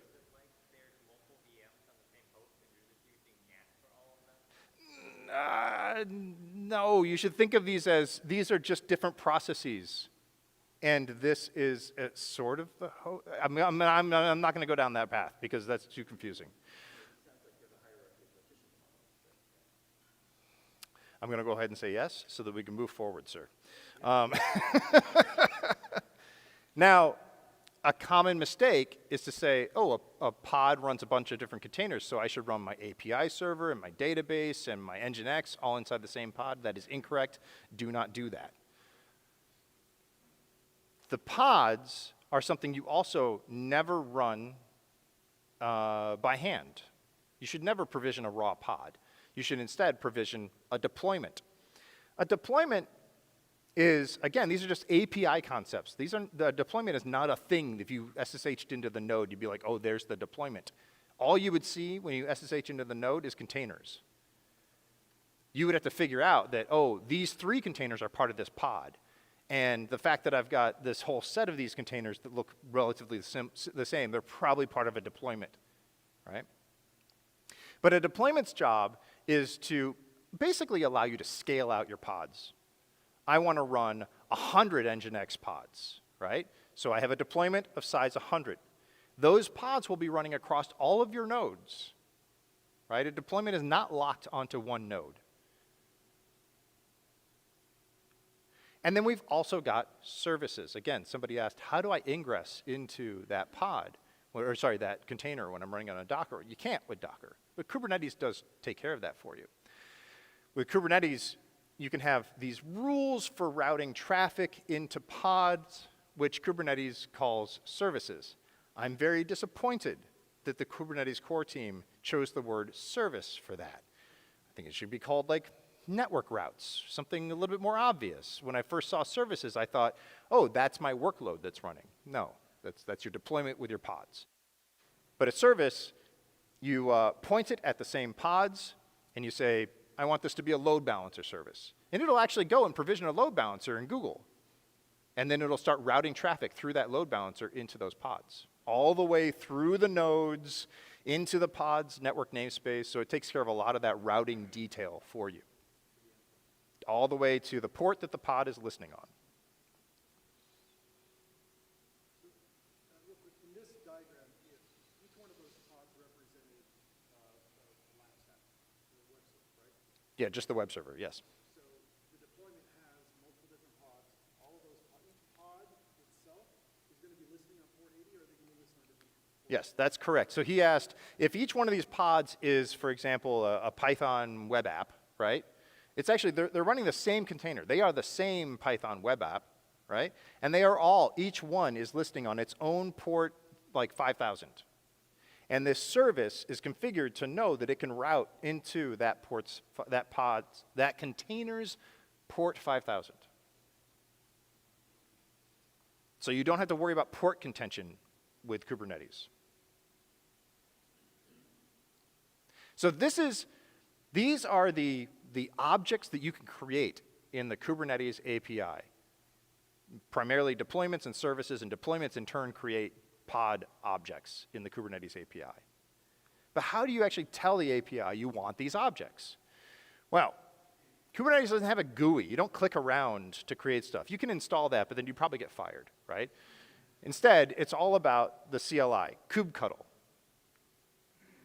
No, you should think of these as, these are just different processes. And this is sort of the host. I'm not going to go down that path because that's too confusing. I'm going to go ahead and say yes so that we can move forward, sir. Now, a common mistake is to say, oh, a pod runs a bunch of different containers, so I should run my API server and my database and my Nginx all inside the same pod. That is incorrect. Do not do that. The pods are something you also never run by hand. You should never provision a raw pod. You should instead provision a deployment. A deployment is, again, these are just API concepts. The deployment is not a thing. If you SSH'd into the node, you'd be like, oh, there's the deployment. All you would see when you SSH into the node is containers. You would have to figure out that, oh, these 3 containers are part of this pod. And the fact that I've got this whole set of these containers that look relatively the same, they're probably part of a deployment, right? But a deployment's job is to basically allow you to scale out your pods. I want to run 100 Nginx pods, right? So I have a deployment of size 100. Those pods will be running across all of your nodes, right? A deployment is not locked onto one node. And then we've also got services. Again, somebody asked, how do I ingress into that pod? Or sorry, that container when I'm running on a Docker? You can't with Docker. But Kubernetes does take care of that for you. With Kubernetes, you can have these rules for routing traffic into pods, which Kubernetes calls services. I'm very disappointed that the Kubernetes core team chose the word service for that. I think it should be called like network routes, something a little bit more obvious. When I first saw services, I thought, oh, that's my workload that's running. No, that's your deployment with your pods. But a service, you point it at the same pods, and you say, I want this to be a load balancer service. And it'll actually go and provision a load balancer in Google. And then it'll start routing traffic through that load balancer into those pods, all the way through the nodes, into the pod's network namespace, so it takes care of a lot of that routing detail for you, all the way to the port that the pod is listening on. Real quick, in this diagram, if each one of those pods represented the lab stack, the web server, right? Yeah, just the web server, yes. So the deployment has multiple different pods. All of those, each pod itself is going to be listening on port 80, or are they going to listen on different? Yes, that's correct. So he asked, if each one of these pods is, for example, a Python web app, right? It's actually, they're running the same container. They are the same Python web app, right? And they are all, each one is listing on its own port, like 5,000. And this service is configured to know that it can route into that container's port 5,000. So you don't have to worry about port contention with Kubernetes. So these are the objects that you can create in the Kubernetes API. Primarily deployments and services, and deployments in turn create pod objects in the Kubernetes API. But how do you actually tell the API you want these objects? Well, Kubernetes doesn't have a GUI. You don't click around to create stuff. You can install that, but then you probably get fired, right? Instead, it's all about the CLI, kubectl.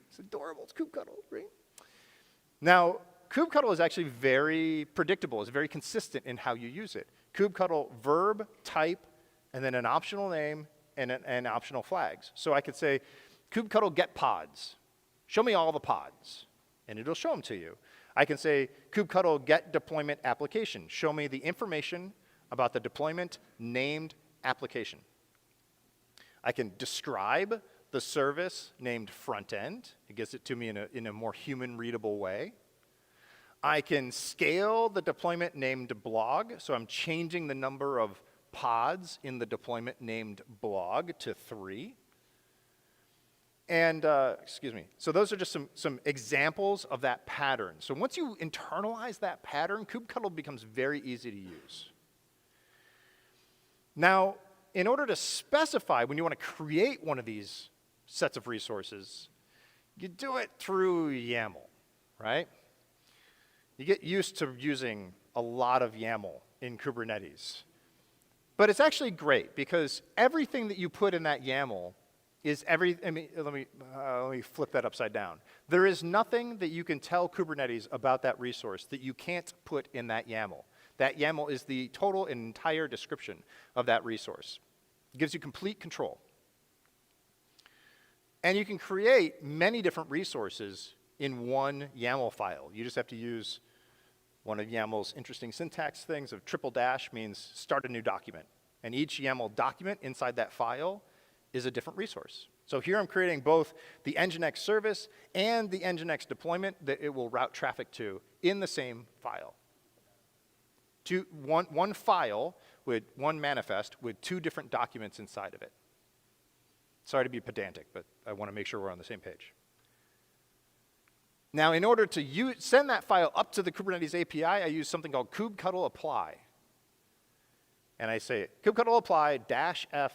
It's adorable, it's kubectl, right? Now, kubectl is actually very predictable. It's very consistent in how you use it. Kubectl verb, type, and then an optional name and optional flags. So I could say, kubectl get pods. Show me all the pods, and it'll show them to you. I can say, kubectl get deployment application. Show me the information about the deployment named application. I can describe the service named front end. It gets it to me in a more human readable way. I can scale the deployment named blog, so I'm changing the number of pods in the deployment named blog to 3. And, excuse me, so those are just some examples of that pattern. So once you internalize that pattern, kubectl becomes very easy to use. Now, in order to specify when you want to create one of these sets of resources, you do it through YAML, right? You get used to using a lot of YAML in Kubernetes. But it's actually great because everything that you put in that YAML is let me flip that upside down. There is nothing that you can tell Kubernetes about that resource that you can't put in that YAML. That YAML is the total and entire description of that resource. It gives you complete control. And you can create many different resources in one YAML file. You just have to use one of YAML's interesting syntax things of triple dash means start a new document. And each YAML document inside that file is a different resource. So here I'm creating both the Nginx service and the Nginx deployment that it will route traffic to in the same file. One file with one manifest with 2 different documents inside of it. Sorry to be pedantic, but I want to make sure we're on the same page. Now, in order to send that file up to the Kubernetes API, I use something called kubectl apply. And I say kubectl apply -f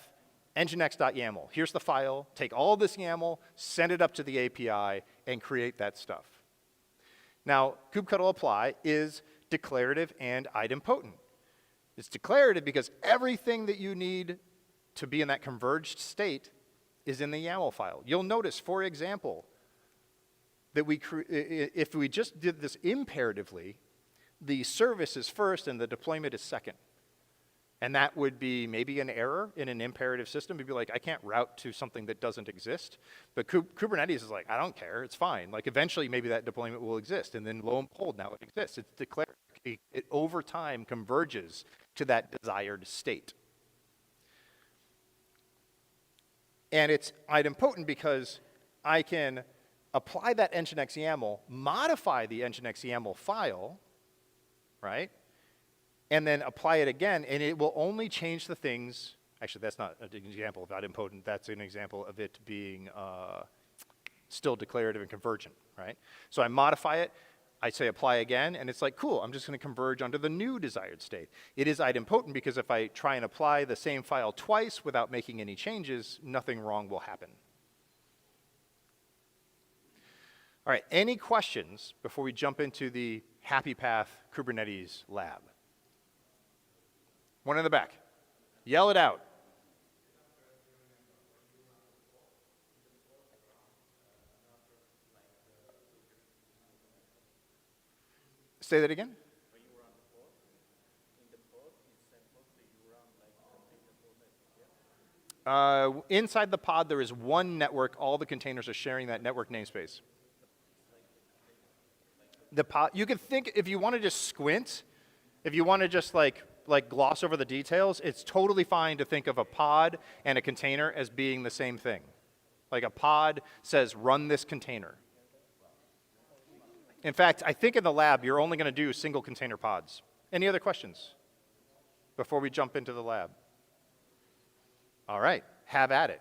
nginx.yaml. Here's the file. Take all this YAML, send it up to the API, and create that stuff. Now, kubectl apply is declarative and idempotent. It's declarative because everything that you need to be in that converged state is in the YAML file. You'll notice, for example, that if we just did this imperatively, the service is first and the deployment is second. And that would be maybe an error in an imperative system. It'd be like, I can't route to something that doesn't exist. But Kubernetes is like, I don't care, it's fine. Like eventually maybe that deployment will exist. And then lo and behold, now it exists. It's declared. It over time converges to that desired state. And it's idempotent because I can apply that Nginx YAML, modify the Nginx YAML file, right? And then apply it again, and it will only change the things. Actually, that's not an example of idempotent. That's an example of it being still declarative and convergent, right? So I modify it, I say apply again, and it's like, cool, I'm just going to converge onto the new desired state. It is idempotent because if I try and apply the same file twice without making any changes, nothing wrong will happen. All right, any questions before we jump into the Happy Path Kubernetes lab? One in the back. Yell it out. Say that again? When you run pod, in the pod, it's supposed to you run like container formats, yeah? Inside the pod, there is one network. All the containers are sharing that network namespace. The pod, you can think, if you want to just squint, if you want to just like gloss over the details, it's totally fine to think of a pod and a container as being the same thing. Like a pod says, run this container. In fact, I think in the lab, you're only going to do single container pods. Any other questions before we jump into the lab? All right, have at it.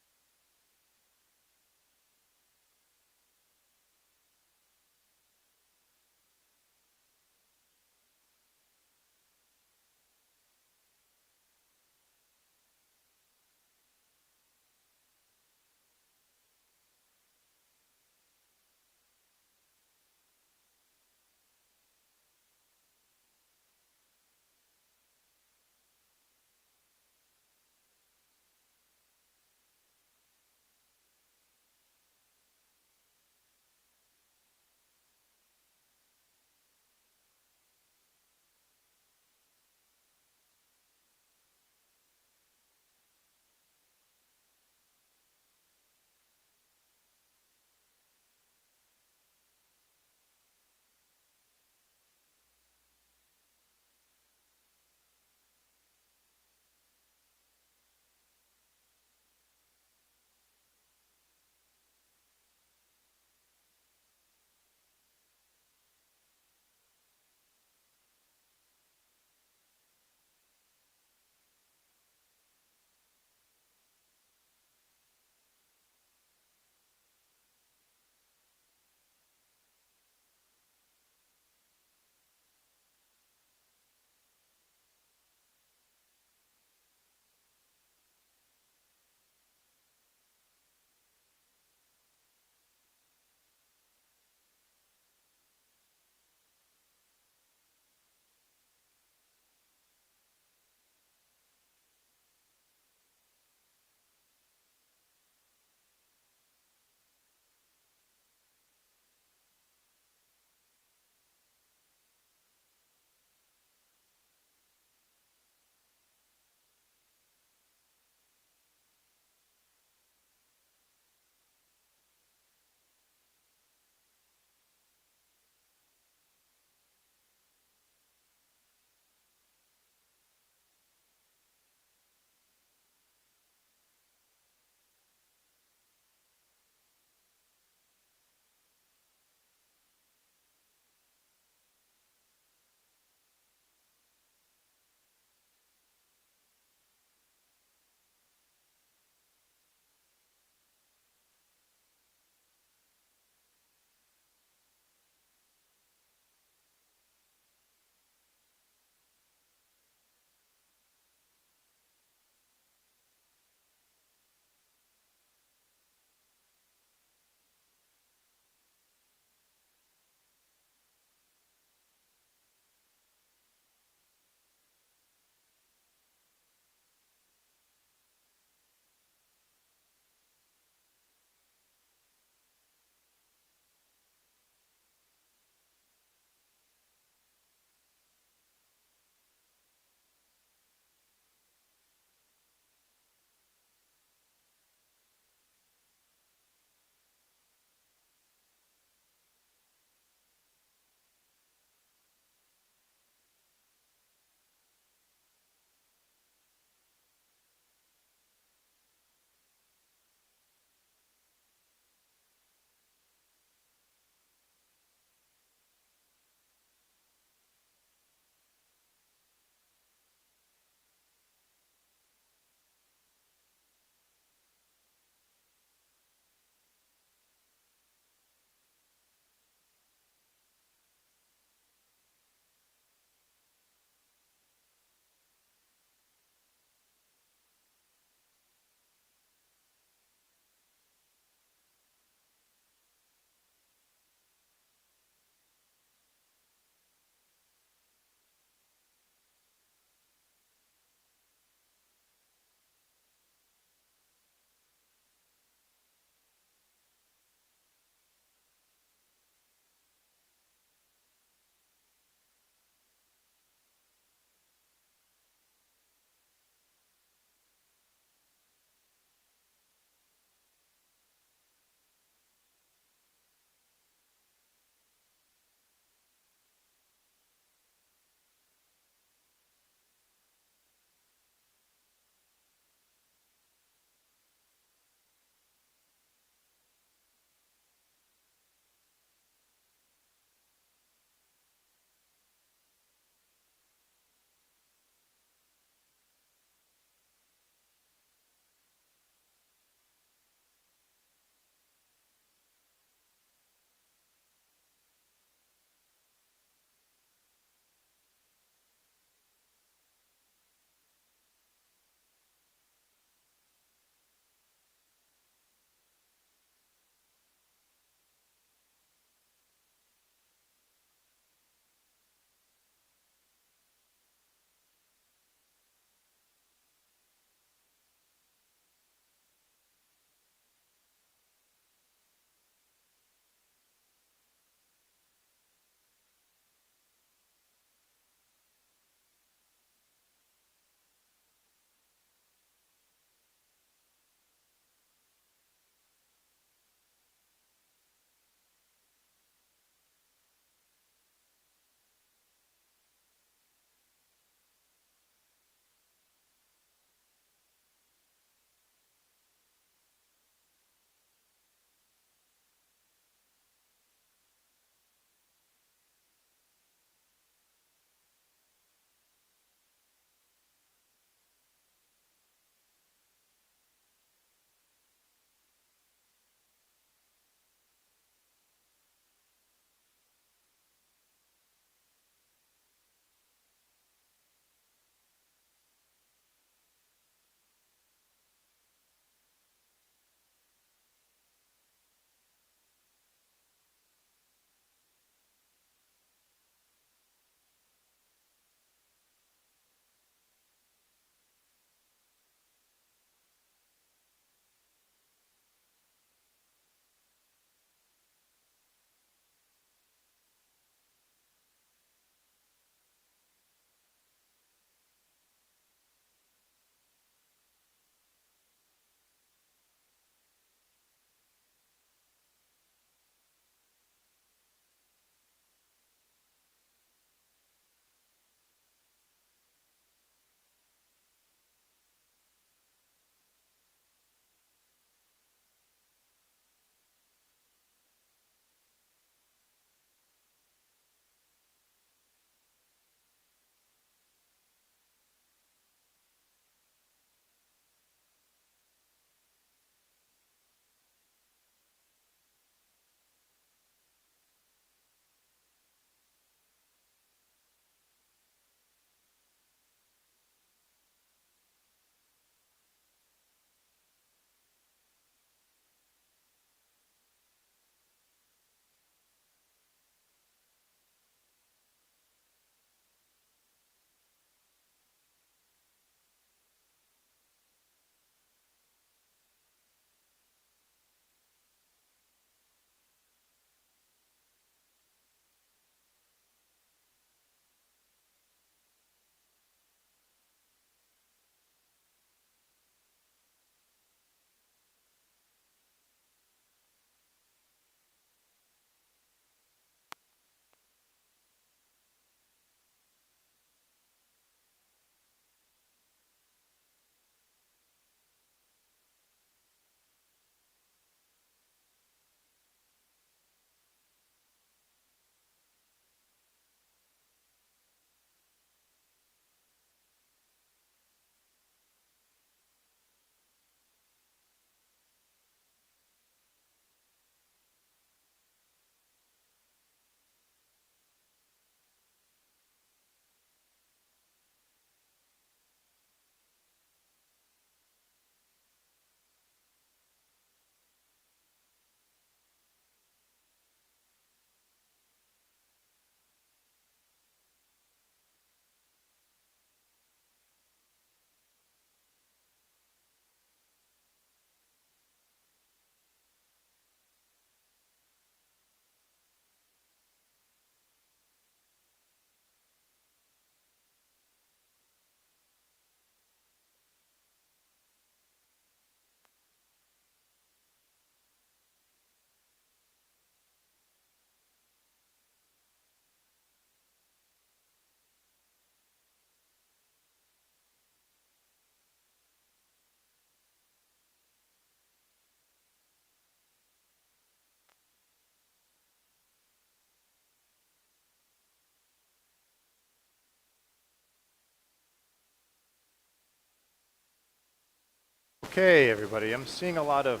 Okay, everybody. I'm seeing a lot of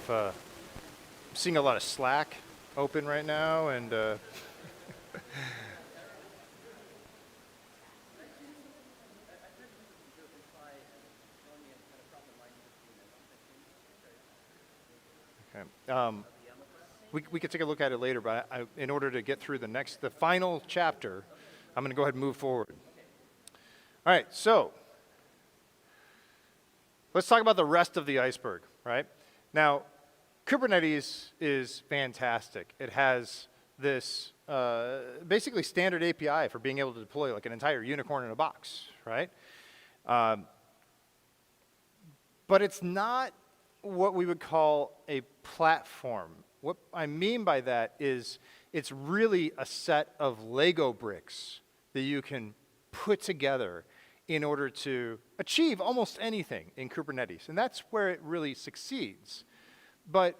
Slack open right now, and okay. We could take a look at it later, but in order to get through the final chapter, I'm going to go ahead and move forward. All right, so let's talk about the rest of the iceberg, right? Now, Kubernetes is fantastic. It has this basically standard API for being able to deploy like an entire unicorn in a box, right? But it's not what we would call a platform. What I mean by that is it's really a set of Lego bricks that you can put together in order to achieve almost anything in Kubernetes. And that's where it really succeeds. But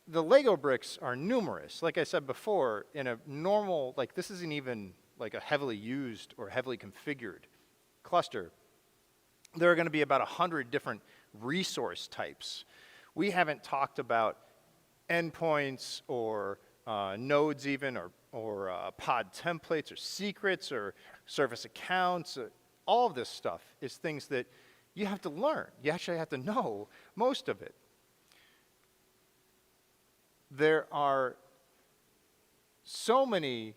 the Lego bricks are numerous. Like I said before, in a normal, like this isn't even like a heavily used or heavily configured cluster. There are going to be about 100 different resource types. We haven't talked about endpoints or nodes even, or pod templates or secrets or service accounts. All of this stuff is things that you have to learn. You actually have to know most of it. There are so many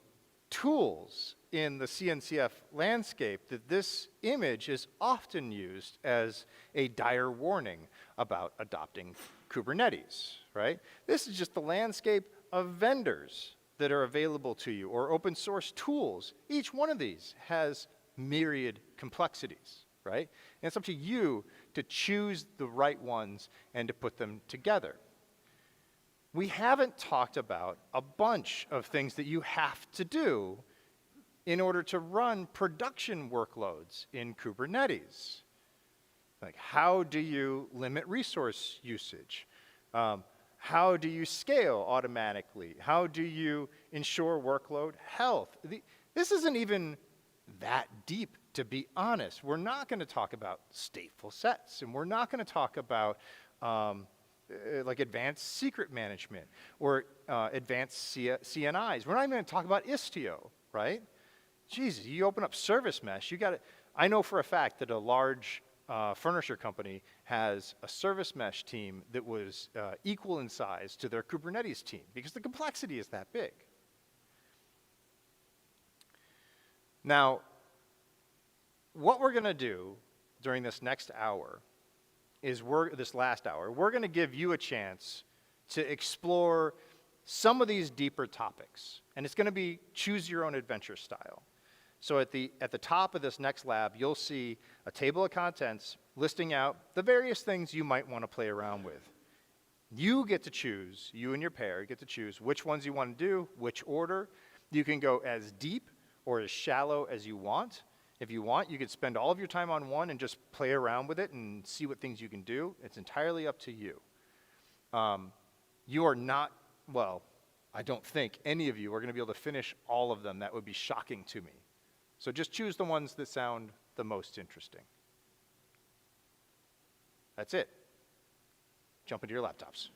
tools in the CNCF landscape that this image is often used as a dire warning about adopting Kubernetes, right? This is just the landscape of vendors that are available to you, or open source tools. Each one of these has myriad complexities, right? And it's up to you to choose the right ones and to put them together. We haven't talked about a bunch of things that you have to do in order to run production workloads in Kubernetes. Like, how do you limit resource usage? How do you scale automatically? How do you ensure workload health? This isn't even that deep, to be honest. We're not going to talk about stateful sets, and we're not going to talk about like advanced secret management or advanced CNIs. We're not even going to talk about Istio, right? Jesus, you open up service mesh, you got to, I know for a fact that a large furniture company has a service mesh team that was equal in size to their Kubernetes team because the complexity is that big. Now, what we're going to do during this next hour is this last hour, we're going to give you a chance to explore some of these deeper topics. And it's going to be choose your own adventure style. So at the top of this next lab, you'll see a table of contents listing out the various things you might want to play around with. You get to choose, you and your pair get to choose which ones you want to do, which order. You can go as deep or as shallow as you want. If you want, you could spend all of your time on one and just play around with it and see what things you can do. It's entirely up to you. You are not, well, I don't think any of you are going to be able to finish all of them. That would be shocking to me. So just choose the ones that sound the most interesting. That's it. Jump into your laptops.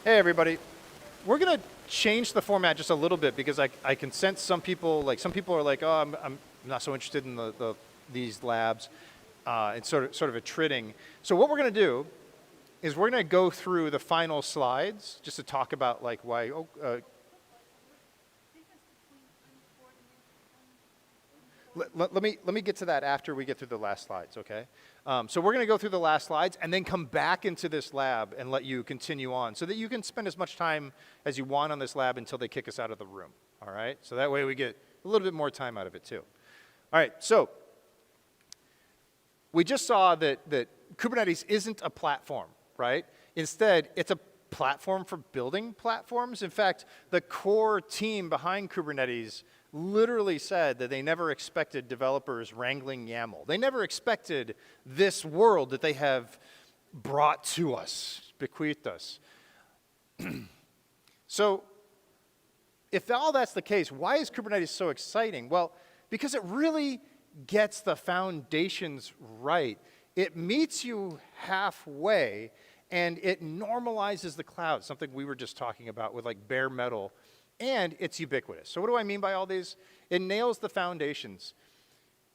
Hey, everybody. We're going to change the format just a little bit because I can sense some people are like, oh, I'm not so interested in these labs. It's sort of a tridding. So what we're going to do is we're going to go through the final slides just to talk about like why. Let me get to that after we get through the last slides, okay? So we're going to go through the last slides and then come back into this lab and let you continue on so that you can spend as much time as you want on this lab until they kick us out of the room, all right? So that way we get a little bit more time out of it too. All right, so we just saw that Kubernetes isn't a platform, right? Instead, it's a platform for building platforms. In fact, the core team behind Kubernetes literally said that they never expected developers wrangling YAML. They never expected this world that they have brought to us, bequeathed us. So if all that's the case, why is Kubernetes so exciting? Well, because it really gets the foundations right. It meets you halfway, and it normalizes the cloud, something we were just talking about with like bare metal. And it's ubiquitous. So what do I mean by all these? It nails the foundations.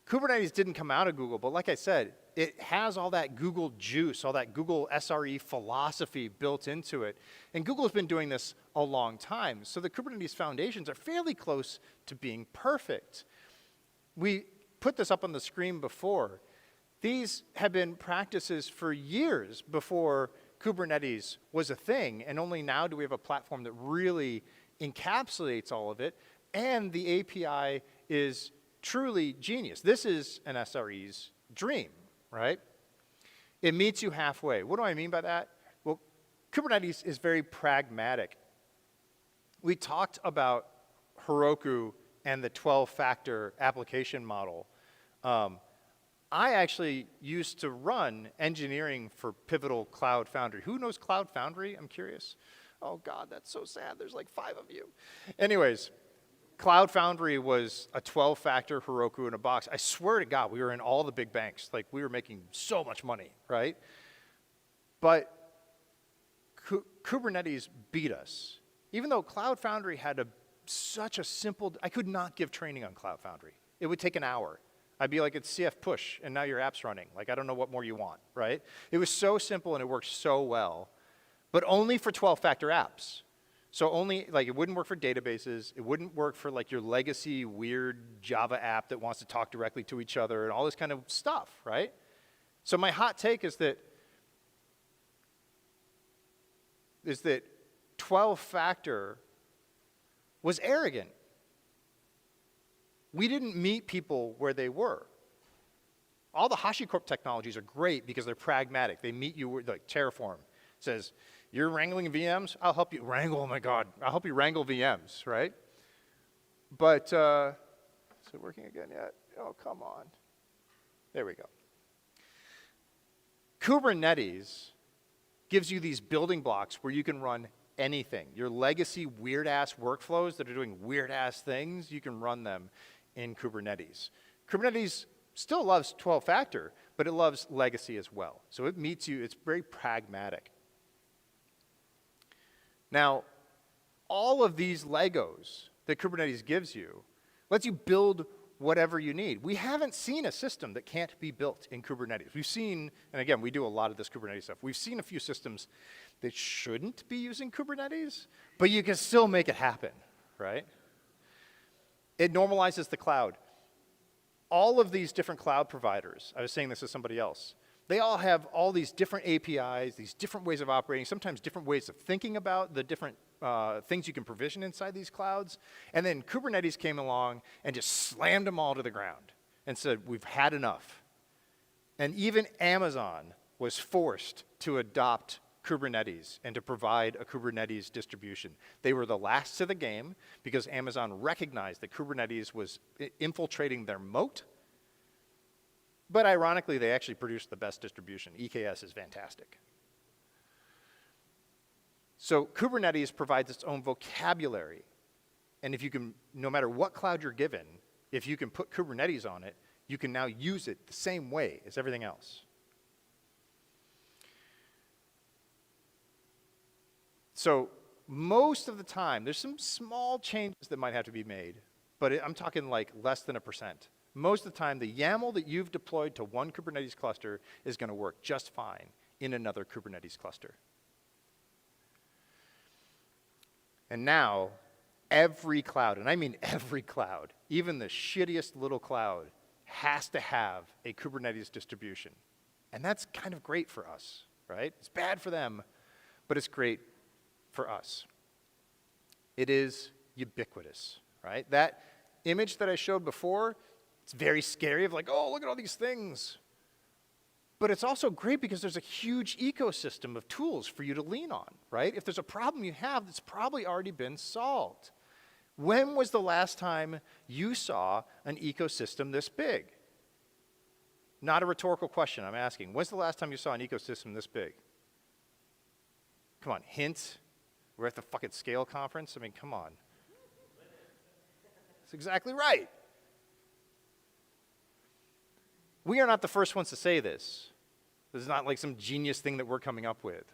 Kubernetes didn't come out of Google, but like I said, it has all that Google juice, all that Google SRE philosophy built into it. And Google's been doing this a long time. So the Kubernetes foundations are fairly close to being perfect. We put this up on the screen before. These have been practices for years before Kubernetes was a thing, and only now do we have a platform that really encapsulates all of it, and the API is truly genius. This is an SRE's dream, right? It meets you halfway. What do I mean by that? Well, Kubernetes is very pragmatic. We talked about Heroku and the 12-factor application model. I actually used to run engineering for Pivotal Cloud Foundry. Who knows Cloud Foundry? I'm curious. Oh, God, that's so sad. There's like 5 of you. Anyways, Cloud Foundry was a 12-factor Heroku in a box. I swear to God, we were in all the big banks. Like, we were making so much money, right? But Kubernetes beat us. Even though Cloud Foundry had such a simple, I could not give training on Cloud Foundry. It would take an hour. I'd be like, it's CF push, and now your app's running. Like, I don't know what more you want, right? It was so simple, and it worked so well. But only for 12-factor apps. So only, like, it wouldn't work for databases. It wouldn't work for, like, your legacy weird Java app that wants to talk directly to each other and all this kind of stuff, right? So my hot take is that 12-factor was arrogant. We didn't meet people where they were. All the HashiCorp technologies are great because they're pragmatic. They meet you where, like Terraform says, you're wrangling VMs? I'll help you wrangle, oh my God. I'll help you wrangle VMs, right? But, is it working again yet? Oh, come on. There we go. Kubernetes gives you these building blocks where you can run anything. Your legacy weird-ass workflows that are doing weird-ass things, you can run them in Kubernetes. Kubernetes still loves 12-factor, but it loves legacy as well. So it meets you, it's very pragmatic. Now, all of these Legos that Kubernetes gives you lets you build whatever you need. We haven't seen a system that can't be built in Kubernetes. We've seen, and again, we do a lot of this Kubernetes stuff. We've seen a few systems that shouldn't be using Kubernetes, but you can still make it happen, right? It normalizes the cloud. All of these different cloud providers, I was saying this to somebody else, they all have all these different APIs, these different ways of operating, sometimes different ways of thinking about the different things you can provision inside these clouds. And then Kubernetes came along and just slammed them all to the ground and said, we've had enough. And even Amazon was forced to adopt Kubernetes and to provide a Kubernetes distribution. They were the last to the game because Amazon recognized that Kubernetes was infiltrating their moat. But ironically, they actually produced the best distribution. EKS is fantastic. So Kubernetes provides its own vocabulary. And if you can, no matter what cloud you're given, if you can put Kubernetes on it, you can now use it the same way as everything else. So most of the time, there's some small changes that might have to be made, but I'm talking like less than 1%. Most of the time, the YAML that you've deployed to one Kubernetes cluster is going to work just fine in another Kubernetes cluster. And now, every cloud, and I mean every cloud, even the shittiest little cloud, has to have a Kubernetes distribution. And that's kind of great for us, right? It's bad for them, but it's great for us. It is ubiquitous, right? That image that I showed before, it's very scary of like, oh, look at all these things. But it's also great because there's a huge ecosystem of tools for you to lean on, right? If there's a problem you have, that's probably already been solved. When was the last time you saw an ecosystem this big? Not a rhetorical question, I'm asking. When's the last time you saw an ecosystem this big? Come on, hint. We're at the fucking Scale conference. I mean, come on. That's exactly right. We are not the first ones to say this. This is not like some genius thing that we're coming up with.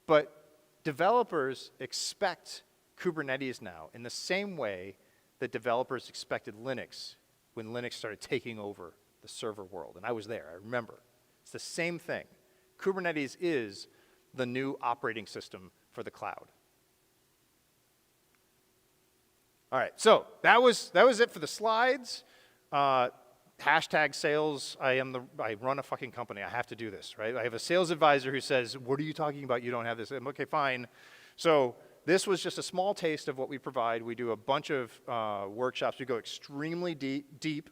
But developers expect Kubernetes now in the same way that developers expected Linux when Linux started taking over the server world. And I was there, I remember. It's the same thing. Kubernetes is the new operating system for the cloud. All right, so that was it for the slides. Hashtag sales, I run a fucking company, I have to do this, right? I have a sales advisor who says, what are you talking about, you don't have this? I'm okay, fine. So this was just a small taste of what we provide. We do a bunch of workshops, we go extremely deep.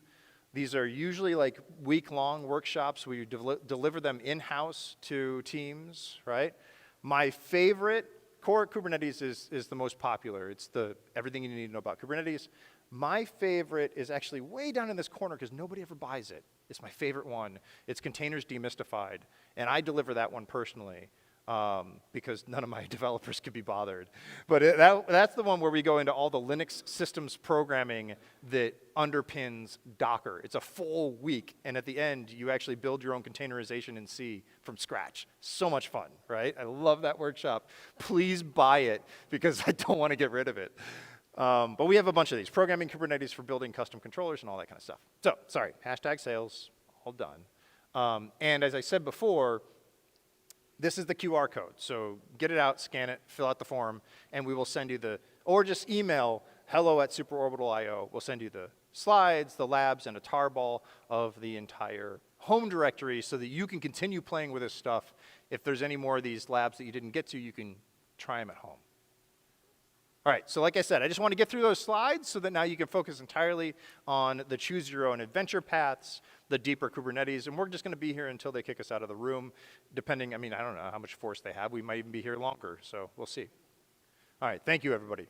These are usually like week-long workshops. We deliver them in-house to teams, right? My favorite, core Kubernetes is the most popular. It's everything you need to know about Kubernetes. My favorite is actually way down in this corner because nobody ever buys it. It's my favorite one. It's Containers Demystified. And I deliver that one personally because none of my developers could be bothered. But that's the one where we go into all the Linux systems programming that underpins Docker. It's a full week. And at the end, you actually build your own containerization in C from scratch. So much fun, right? I love that workshop. Please buy it because I don't want to get rid of it. But we have a bunch of these. Programming Kubernetes for building custom controllers and all that kind of stuff. So, sorry, hashtag sales, all done. And as I said before, this is the QR code. So get it out, scan it, fill out the form, and we will send you or just email hello@superorbital.io. We'll send you the slides, the labs, and a tarball of the entire home directory so that you can continue playing with this stuff. If there's any more of these labs that you didn't get to, you can try them at home. All right, so like I said, I just want to get through those slides so that now you can focus entirely on the choose your own adventure paths, the deeper Kubernetes, and we're just going to be here until they kick us out of the room, depending, I mean, I don't know how much force they have. We might even be here longer, so we'll see. All right, thank you, everybody.